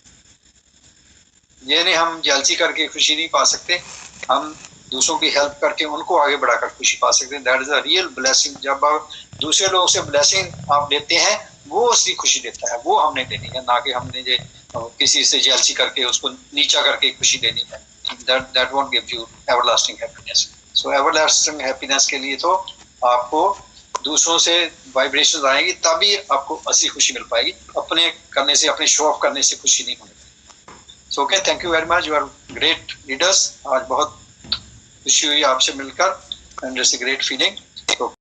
ये नहीं हम जेलसी करके खुशी नहीं पा सकते, हम दूसरों की हेल्प करके उनको आगे बढ़ाकर खुशी पा सकते हैं। That is a real blessing. जब आप दूसरे लोगों से ब्लेसिंग आप देते हैं, वो असली खुशी देता है, वो हमने देनी है, ना कि हमने किसी से जेलसी करके उसको नीचा करके खुशी देनी है। That won't give you everlasting happiness. So everlasting happiness के लिए तो आपको दूसरों से वाइब्रेशंस आएंगी, तभी आपको असली खुशी मिल पाएगी। अपने करने से, अपने शो ऑफ करने से खुशी नहीं होगी। So okay, thank you very much, you are great leaders. आज बहुत खुशी हुई आपसे मिलकर and it's a great feeling.